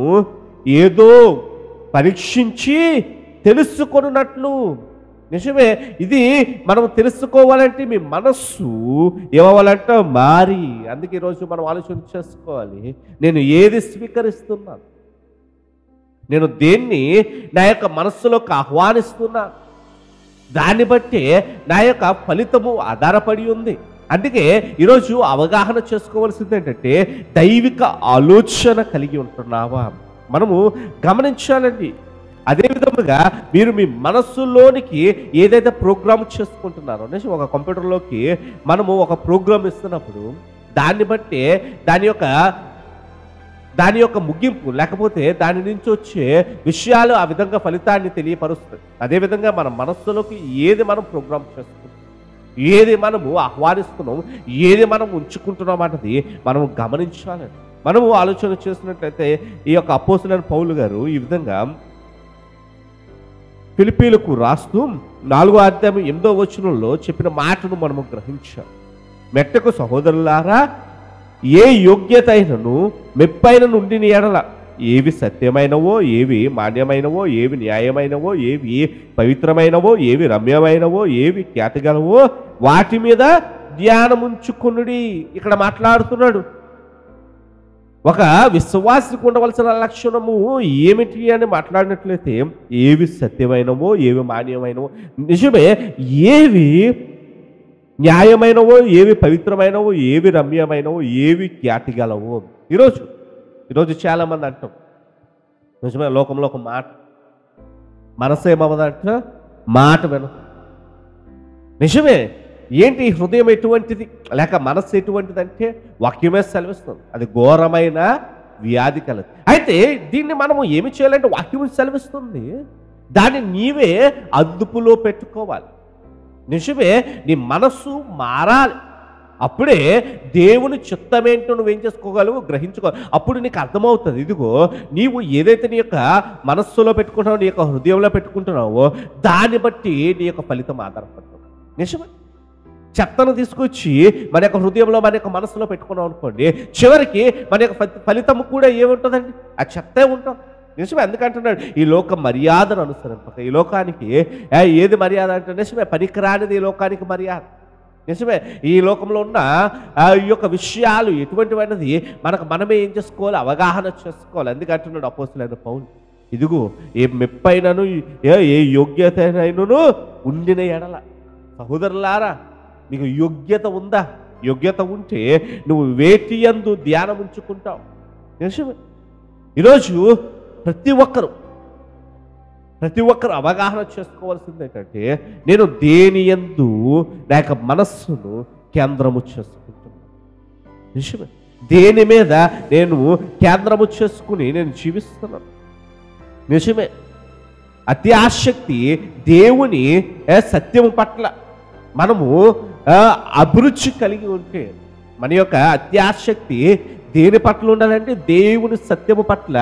ఏదో పరీక్షించి తెలుసుకొనున్నట్లు. నిజమే, ఇది మనం తెలుసుకోవాలంటే మీ మనస్సు ఏమవ్వాలంటే మారి. అందుకే ఈరోజు మనం ఆలోచన చేసుకోవాలి, నేను ఏది స్వీకరిస్తున్నాను, నేను దేన్ని నా యొక్క మనస్సులోకి ఆహ్వానిస్తున్నాను, దాన్ని బట్టి నా యొక్క ఫలితము ఆధారపడి ఉంది. అందుకే ఈరోజు అవగాహన చేసుకోవాల్సింది ఏంటంటే దైవిక ఆలోచన కలిగి ఉంటున్నావా మనము గమనించాలండి. అదే విధముగా మీరు మీ మనస్సులోనికి ఏదైతే ప్రోగ్రామ్ చేసుకుంటున్నారో, ఒక కంప్యూటర్లోకి మనము ఒక ప్రోగ్రామ్ ఇస్తున్నప్పుడు దాన్ని బట్టి దాని యొక్క ముగింపు లేకపోతే దాని నుంచి వచ్చే విషయాలు ఆ విధంగా ఫలితాన్ని తెలియపరుస్తాయి. అదేవిధంగా మన మనస్సులోకి ఏది మనం ప్రోగ్రామ్ చేసుకుంటాం, ఏది మనము ఆహ్వానిస్తున్నాం, ఏది మనం ఉంచుకుంటున్నాం అన్నది మనము గమనించాలని మనము ఆలోచన చేసినట్లయితే ఈ యొక్క అపోస్తలుడైన పౌలు గారు ఈ విధంగా ఫిలిప్పీలకు రాస్తూ 4వ అధ్యాయం 8వ వచనంలో చెప్పిన మాటను మనము గ్రహించాం. మెట్టకు సహోదరులారా, ఏ యోగ్యత అయినను మెప్పైన నుండి ఎడల ఏవి సత్యమైనవో, ఏవి మాన్యమైనవో, ఏవి న్యాయమైనవో, ఏవి పవిత్రమైనవో, ఏవి రమ్యమైనవో, ఏవి ఖ్యాతిగలవో వాటి మీద ధ్యానముంచుకునుడి. ఇక్కడ మాట్లాడుతున్నాడు ఒక విశ్వాసికి ఉండవలసిన లక్షణము ఏమిటి అని మాట్లాడినట్లయితే ఏవి సత్యమైనవో, ఏవి మాన్యమైనవో, నిజమే, ఏవి న్యాయమైనవో, ఏవి పవిత్రమైనవో, ఏవి రమ్యమైనవో, ఏవి ఖ్యాతిగలవో. ఈరోజు చాలామంది అంటాం, నిజమే, లోకంలో ఒక మాట మనసేమవదంట మాట విన. నిజమే, ఏంటి హృదయం ఎటువంటిది లేక మనస్సు ఎటువంటిది అంటే వాక్యమే సెలవిస్తుంది, అది ఘోరమైన వ్యాధి కలదు. అయితే దీన్ని మనము ఏమి చేయాలంటే వాక్యం సెలవిస్తుంది, దాన్ని నీవే అదుపులో పెట్టుకోవాలి. నిజమే, నీ మనస్సు మారాలి. అప్పుడే దేవుని చిత్తమేంటో నువ్వేం చేసుకోగలవు, గ్రహించుకోవాలి. అప్పుడు నీకు అర్థమవుతుంది, ఇదిగో నీవు ఏదైతే నీ యొక్క మనస్సులో పెట్టుకుంటున్నావో, నీ యొక్క హృదయంలో పెట్టుకుంటున్నావో దాన్ని బట్టి నీ యొక్క ఫలితం ఆధారపడుతుంది. నిజమే, చెత్తను తీసుకొచ్చి మన యొక్క హృదయంలో మన యొక్క మనసులో పెట్టుకున్నాం అనుకోండి, చివరికి మన యొక్క ఫలితం కూడా ఏముంటుందండి, ఆ చెత్తే ఉంటుంది. నిజమే, ఎందుకంటున్నాడు ఈ లోక మర్యాదను అనుసరింపక. ఈ లోకానికి ఏది మర్యాద అంటే నిజమే, పనికిరానిది ఈ లోకానికి మర్యాద. నిజమే, ఈ లోకంలో ఉన్న ఈ యొక్క విషయాలు ఎటువంటివన్నది మనమే ఏం చేసుకోవాలి, అవగాహన చేసుకోవాలి. ఎందుకంటున్నాడు అపోస్తలుడైన పౌలు, ఇదిగో ఏ మెప్పైనను ఏ యోగ్యత అయినను ఉండిన ఎడల. సహోదరులారా, నీకు యోగ్యత ఉందా? యోగ్యత ఉంటే నువ్వు వేటి యందు ధ్యానం ఉంచుకుంటావు. నిజమే, ఈరోజు ప్రతి ఒక్కరు అవగాహన చేసుకోవాల్సింది ఏంటంటే నేను దేని యందు నా యొక్క మనస్సును కేంద్రము చేసుకుంటున్నాను. నిజమే, దేని మీద నేను కేంద్రము చేసుకుని నేను జీవిస్తున్నాను. నిజమే, అత్యాసక్తి దేవుని సత్యము పట్ల మనము అభిరుచి కలిగి ఉంటే, మన యొక్క అత్యాసక్తి దేని పట్ల ఉండాలంటే దేవుని సత్యము పట్ల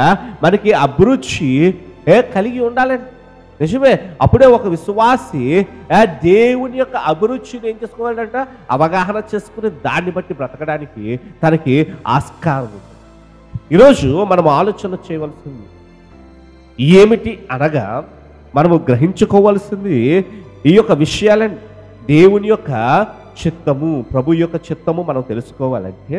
మనకి అభిరుచి కలిగి ఉండాలండి. నిజమే, అప్పుడే ఒక విశ్వాసి దేవుని యొక్క అభిరుచిని ఏం చేసుకోవాలంట, అవగాహన చేసుకుని దాన్ని బట్టి బ్రతకడానికి తనకి ఆస్కారం ఉంది. ఈరోజు మనం ఆలోచన చేయవలసింది ఏమిటి అనగా, మనము గ్రహించుకోవాల్సింది ఈ యొక్క విషయాలని. దేవుని యొక్క చిత్తము, ప్రభు యొక్క చిత్తము మనం తెలుసుకోవాలంటే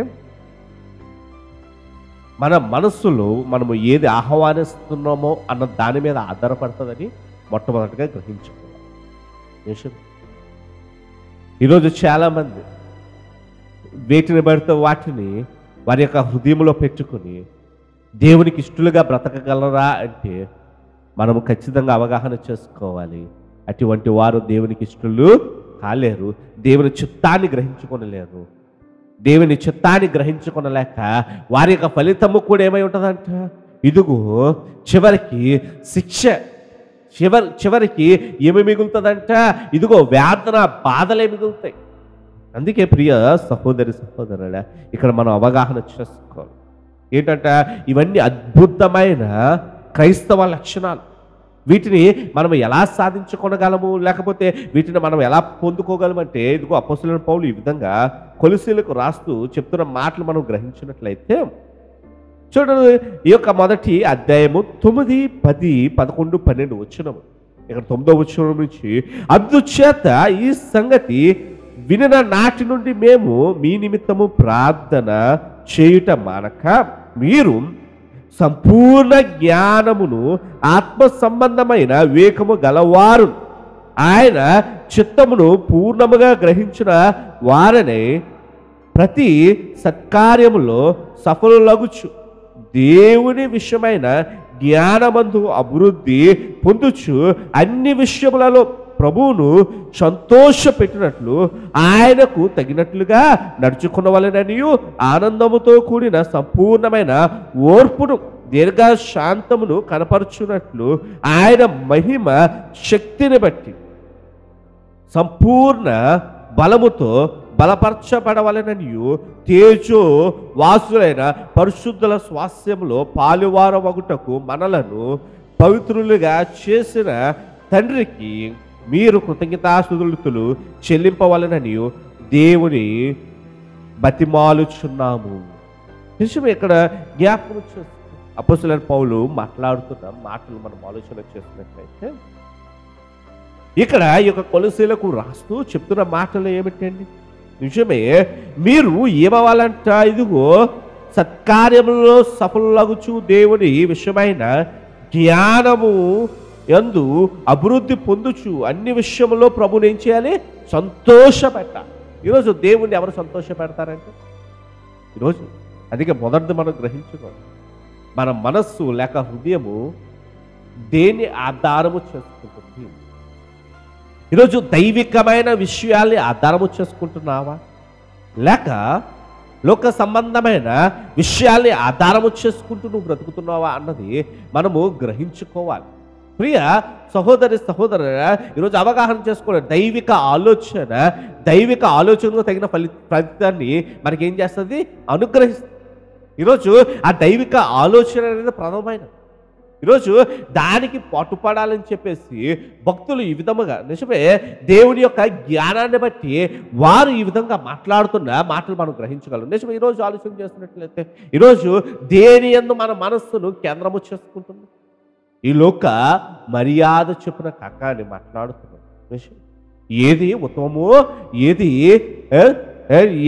మన మనస్సులో మనము ఏది ఆహ్వానిస్తున్నామో అన్న దాని మీద ఆధారపడుతుందని మొట్టమొదటిగా గ్రహించుకోవాలి. ఈరోజు చాలామంది వేటిని పడితే వాటిని వారి యొక్క హృదయంలో పెట్టుకుని దేవునికి ఇష్టలుగా బ్రతకగలరా అంటే మనము ఖచ్చితంగా అవగాహన చేసుకోవాలి. అటువంటి వారు దేవునికి ఇష్టలు కాలేరు, దేవుని చిత్తాన్ని గ్రహించుకొనలేరు. దేవుని చిత్తాన్ని గ్రహించుకొనలేక వారి యొక్క ఫలితము కూడా ఏమై ఉంటుందంట, ఇదిగో చివరికి శిక్ష, చివరికి ఏమి మిగులుతుందంట, ఇదిగో వేదన బాధలే మిగులుతాయి. అందుకే ప్రియ సహోదరుడా, ఇక్కడ మనం అవగాహన చేసుకోవాలి. ఏంటంటే ఇవన్నీ అద్భుతమైన క్రైస్తవ లక్షణాలు. వీటిని మనం ఎలా సాధించుకోగలము, లేకపోతే వీటిని మనం ఎలా పొందుకోగలమంటే ఇదిగో అపోస్తలుడైన పౌలు ఈ విధంగా కొలొస్సీయులకు రాస్తూ చెప్తున్న మాటలు మనం గ్రహించినట్లయితే చూడండి, ఈ యొక్క మొదటి అధ్యాయము 9, 10, 11, 12 వచనము. ఇక్కడ 9వ వచనం నుంచి, అందుచేత ఈ సంగతి వినిన నాటి నుండి మేము మీ నిమిత్తము ప్రార్థన చేయుట మానక మీరు సంపూర్ణ జ్ఞానమును ఆత్మ సంబంధమైన వివేకము గలవారు ఆయన చిత్తమును పూర్ణముగా గ్రహించిన వారనే ప్రతి సత్కార్యములో సఫలులగుచు దేవుని విషయమైన జ్ఞానమందు అభివృద్ధి పొందుచు అన్ని విషయములలో ప్రభువును సంతోషపెట్టినట్లు ఆయనకు తగినట్లుగా నడుచుకునవలెననియు ఆనందముతో కూడిన సంపూర్ణమైన ఓర్పును దీర్ఘశాంతమును కనపరుచున్నట్లు ఆయన మహిమ శక్తిని బట్టి సంపూర్ణ బలముతో బలపరచబడవలెననియు తేజో వాసులైన పరిశుద్ధుల స్వాస్యములో పాలువారమగుటకు మనలను పవిత్రులుగా చేసిన తండ్రికి మీరు కృతజ్ఞతాస్తుతులు చెల్లింపవలెనని దేవుని బతిమాలుచున్నాము. నిజమే, ఇక్కడ జ్ఞాపకం చేస్తుంది అపోస్తలుడైన పౌలు మాట్లాడుతున్న మాటలు మనం ఆలోచన చేసినట్లయితే ఇక్కడ ఈ యొక్క కొలొస్సీయులకు రాస్తూ చెప్తున్న మాటలు ఏమిటండి? నిజమే, మీరు ఏమవ్వాలంట, ఇదిగో సత్కార్యములో సఫలగుచు దేవుని విషయమైన జ్ఞానము యందు అభివృద్ధి పొందుచు అన్ని విషయంలో ప్రభుని ఏం చేయాలి? సంతోషపెట్టాలి. ఈరోజు దేవుణ్ణి ఎవరు సంతోష పెడతారంటే ఈరోజు అందుకే మొదటిది మనం గ్రహించుకోవాలి, మన మనస్సు లేక హృదయము దేన్ని ఆధారము చేసుకుంటుంది? ఈరోజు దైవికమైన విషయాల్ని ఆధారము చేసుకుంటున్నావా, లేక లోక సంబంధమైన విషయాల్ని ఆధారము చేసుకుంటూ నువ్వు బ్రతుకుతున్నావా అన్నది మనము గ్రహించుకోవాలి. ప్రియ సహోదరి సహోదరుల, ఈరోజు అవగాహన చేసుకోవాలి. దైవిక ఆలోచనకు తగిన ఫలితాన్ని మనకేం చేస్తుంది? అనుగ్రహిస్తుంది. ఈరోజు ఆ దైవిక ఆలోచన అనేది ప్రధానమైన, ఈరోజు దానికి పట్టుపడాలని చెప్పేసి భక్తులు ఈ విధముగా నిజమే దేవుని యొక్క జ్ఞానాన్ని బట్టి వారు ఈ విధంగా మాట్లాడుతున్న మాటలు మనం గ్రహించగలం. నిజమే, ఈరోజు ఆలోచన చేస్తున్నట్లయితే ఈరోజు దేని యందు మన మనస్సును కేంద్రము చేసుకుంటుంది? ఈ లోక మర్యాద చెప్పిన కాకాని మాట్లాడుతున్నాం. ఏది ఉత్తమమో,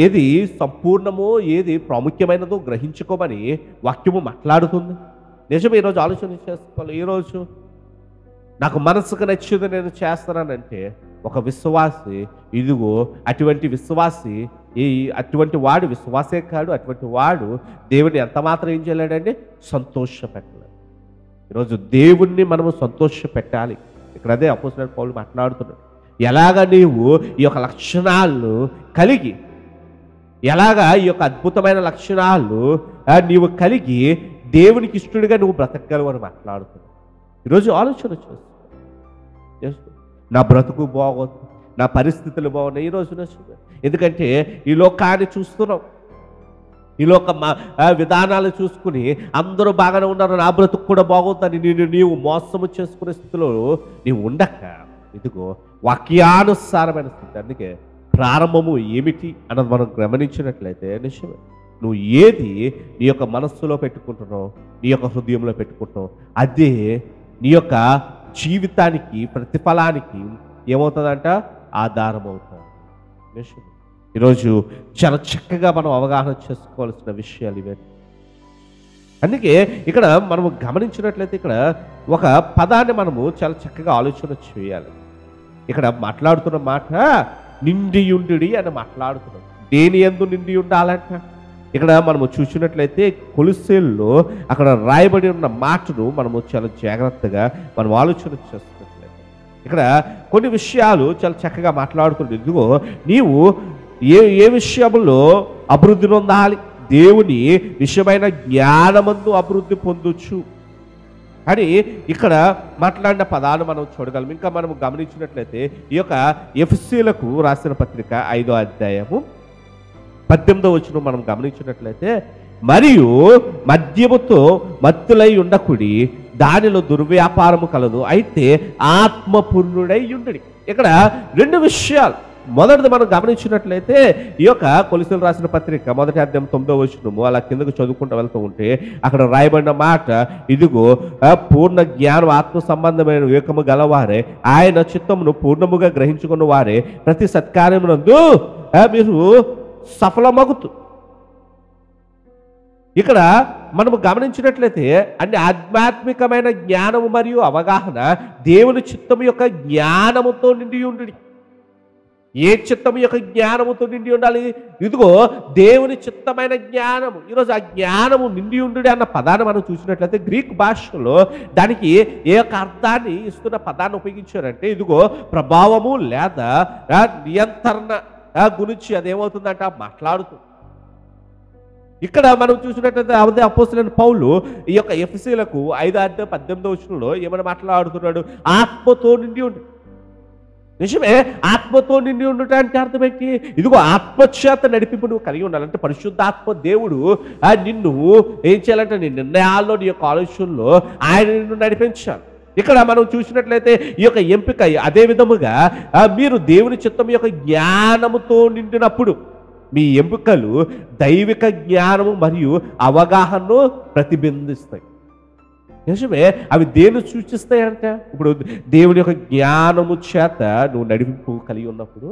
ఏది సంపూర్ణమో, ఏది ప్రాముఖ్యమైనదో గ్రహించుకోమని వాక్యము మాట్లాడుతుంది. నిజమే, ఈరోజు ఆలోచన చేసుకోవాలి. ఈరోజు నాకు మనసుకు నచ్చింది నేను చేస్తానంటే ఒక విశ్వాసి, ఇదిగో అటువంటి విశ్వాసి, అటువంటి వాడు విశ్వాసే కాడు, అటువంటి వాడు దేవుని ఎంత మాత్రం ఏం చేయలేడండి? సంతోష పెట్టలేడు. ఈరోజు దేవుణ్ణి మనము సంతోష పెట్టాలి. ఇక్కడ అదే అపోస్తలుడైన పౌలు మాట్లాడుతున్నాడు. ఎలాగ నీవు ఈ యొక్క లక్షణాలను కలిగి, ఎలాగా ఈ యొక్క అద్భుతమైన లక్షణాలు నీవు కలిగి దేవునికి ఇష్టడుగా నువ్వు బ్రతకగలవు అని మాట్లాడుతున్నావు. ఈరోజు ఆలోచన చేస్తూ నా బ్రతుకు బాగోదు, నా పరిస్థితులు బాగున్నాయి ఈరోజు. ఎందుకంటే ఈ లోకాన్ని చూస్తున్నాం, ఈ లోక విధానాలు చూసుకుని అందరూ బాగానే ఉన్నారు, నా బ్రతుకు కూడా బాగోద్దని నీవు మోసము చేసుకునే స్థితిలో నీవు ఉండక, ఇదిగో వాక్యానుసారమైన స్థితి. అందుకే ప్రారంభము ఏమిటి అన్నది మనం గమనించినట్లయితే నిజమే, నువ్వు ఏది నీ యొక్క మనస్సులో పెట్టుకుంటున్నావు, నీ యొక్క హృదయంలో పెట్టుకుంటున్నావు, అదే నీ యొక్క జీవితానికి ప్రతిఫలానికి ఏమవుతుందంట? ఆధారం అవుతుంది. నిజమే, ఈరోజు చాలా చక్కగా మనం అవగాహన చేసుకోవాల్సిన విషయాలు ఇవే. అందుకే ఇక్కడ మనము గమనించినట్లయితే ఇక్కడ ఒక పదాన్ని మనము చాలా చక్కగా ఆలోచన చేయాలి. ఇక్కడ మాట్లాడుతున్న మాట నిండియుండి అని మాట్లాడుతున్నాం. దేని యందు నిండి ఉండాలంట? ఇక్కడ మనము చూసినట్లయితే కొలొస్సీయుల్లో అక్కడ రాయబడి ఉన్న మాటను మనము చాలా జాగ్రత్తగా మనం ఆలోచన చేస్తున్నట్లయితే ఇక్కడ కొన్ని విషయాలు చాలా చక్కగా మాట్లాడుతుంది. ఇదిగో నీవు ఏ విషయంలో అభివృద్ధి పొందాలి? దేవుని విషయమైన జ్ఞానమందు అభివృద్ధి పొందొచ్చు అని ఇక్కడ మాట్లాడిన పదాలు మనం చూడగలం. ఇంకా మనం గమనించినట్లయితే ఈ యొక్క ఎఫెసీయులకు రాసిన పత్రిక 5వ అధ్యాయము 18వ వచనం మనం గమనించినట్లయితే మరియు మద్యముతో మత్తులై ఉండకుడి, దానిలో దుర్వ్యాపారము కలదు, అయితే ఆత్మపూర్ణుడై ఉండుడి. ఇక్కడ రెండు విషయాలు. మొదటిది మనం గమనించినట్లయితే ఈ యొక్క కొలొస్సీయులకు రాసిన పత్రిక 1వ అధ్యాయం 9వ వచనము అలా కిందకు చదువుకుంటూ వెళ్తూ ఉంటే అక్కడ రాయబడిన మాట, ఇదిగో పూర్ణ జ్ఞానం ఆత్మ సంబంధమైన వివేకము గలవారే ఆయన చిత్తమును పూర్ణముగా గ్రహించుకున్న వారే ప్రతి సత్కార్యమునందు మీరు సఫలమగుతూ. ఇక్కడ మనము గమనించినట్లయితే అన్ని ఆధ్యాత్మికమైన జ్ఞానము మరియు అవగాహన దేవుని చిత్తము యొక్క జ్ఞానముతో నిండి ఉండుడి. ఏ చిత్తము యొక్క జ్ఞానముతో నిండి ఉండాలి? ఇదిగో దేవుని చిత్తమైన జ్ఞానము. ఈరోజు ఆ జ్ఞానము నిండి ఉండుడి అన్న పదాన్ని మనం చూసినట్లయితే గ్రీక్ భాషలో దానికి ఏ యొక్క అర్థాన్ని ఇస్తున్న పదాన్ని ఉపయోగించారంటే ఇదిగో ప్రభావము లేదా నియంత్రణ గురించి అదేమవుతుందంట మాట్లాడుతూ. ఇక్కడ మనం చూసినట్లయితే అదే అపోస్తలుడైన పౌలు ఈ యొక్క ఎఫెసీయులకు 5:18 వచనంలో ఏమైనా మాట్లాడుతున్నాడు? ఆత్మతో నిండి ఉండి. నిజమే, ఆత్మతో నిండి ఉండటానికి అర్థం ఏంటి? ఇదిగో ఆత్మచేత నడిపింపు నువ్వు కలిగి ఉండాలంటే పరిశుద్ధాత్మ దేవుడు నిన్ను ఏం చేయాలంటే నీ నిర్ణయాల్లో నీ యొక్క ఆలోచనలో ఆయన నిన్ను నడిపించాలి. ఇక్కడ మనం చూసినట్లయితే ఈ యొక్క ఎంపిక అదే విధముగా మీరు దేవుని చిత్తం యొక్క జ్ఞానముతో నిండినప్పుడు మీ ఎంపికలు దైవిక జ్ఞానము మరియు అవగాహనను ప్రతిబింబిస్తాయి. నిజమే, అవి దేన్ని సూచిస్తాయంట? ఇప్పుడు దేవుని యొక్క జ్ఞానము చేత నువ్వు నడిపింపు కలిగి ఉన్నప్పుడు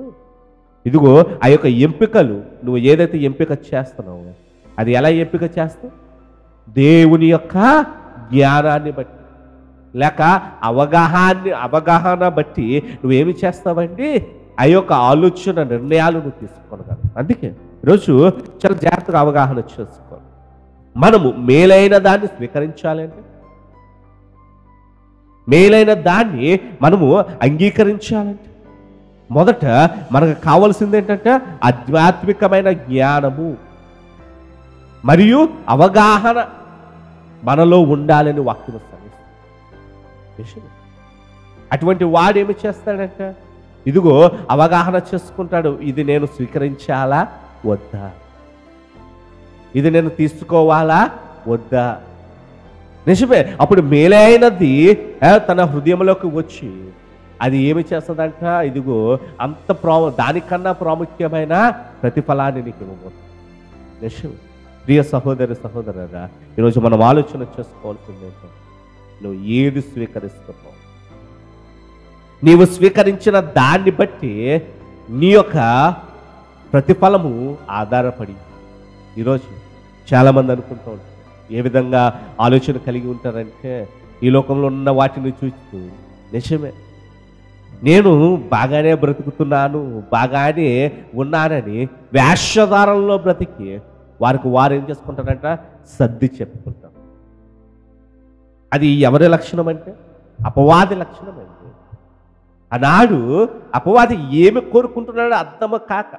ఇదిగో ఆ యొక్క ఎంపికలు నువ్వు ఏదైతే ఎంపిక చేస్తున్నావో అది ఎలా ఎంపిక చేస్తావు? దేవుని యొక్క జ్ఞానాన్ని బట్టి లేక అవగాహన బట్టి నువ్వేమి చేస్తావండి? ఆ యొక్క ఆలోచన నిర్ణయాలు నువ్వు తీసుకోగలవు. అందుకే ఈరోజు చాలా జాగ్రత్తగా అవగాహన చేసుకోవాలి. మనము మేలైన దాన్ని స్వీకరించాలి అంటే మేలైన దాన్ని మనము అంగీకరించాలంటే మొదట మనకు కావాల్సింది ఏంటంటే ఆధ్యాత్మికమైన జ్ఞానము మరియు అవగాహన మనలో ఉండాలని వాక్యం ఇస్తుంది. అటువంటి వాడు ఏమి చేస్తాడంటే ఇదిగో అవగాహన చేసుకుంటాడు. ఇది నేను స్వీకరించాలా వద్దా? ఇది నేను తీసుకోవాలా వద్దా? నిజమే, అప్పుడు మేలైనది తన హృదయంలోకి వచ్చి అది ఏమి చేస్తుందంట? ఇదిగో అంత దానికన్నా ప్రాముఖ్యమైన ప్రతిఫలాన్ని నీకు ఇవ్వబోతుంది. నిజమే, ప్రియ సహోదరి సహోదరురా, ఈరోజు మనం ఆలోచన చేసుకోవాల్సింది ఏంటంటే నువ్వు ఏది స్వీకరిస్తున్నావు? నీవు స్వీకరించిన దాన్ని బట్టి నీ యొక్క ప్రతిఫలము ఆధారపడి. ఈరోజు చాలామంది అనుకుంటూ ఉంటారు, ఏ విధంగా ఆలోచన కలిగి ఉంటారంటే ఈ లోకంలో ఉన్న వాటిని చూస్తూ నిజమే నేను బాగానే బ్రతుకుతున్నాను, బాగానే ఉన్నానని వేషధారంలో బ్రతికి వారు ఏం చేసుకుంటారంట? సర్ది చెప్పుకుంటారు. అది ఎవరి లక్షణం అంటే అపవాది లక్షణం అండి. ఆనాడు అపవాది ఏమి కోరుకుంటున్నాడో అర్థం కాక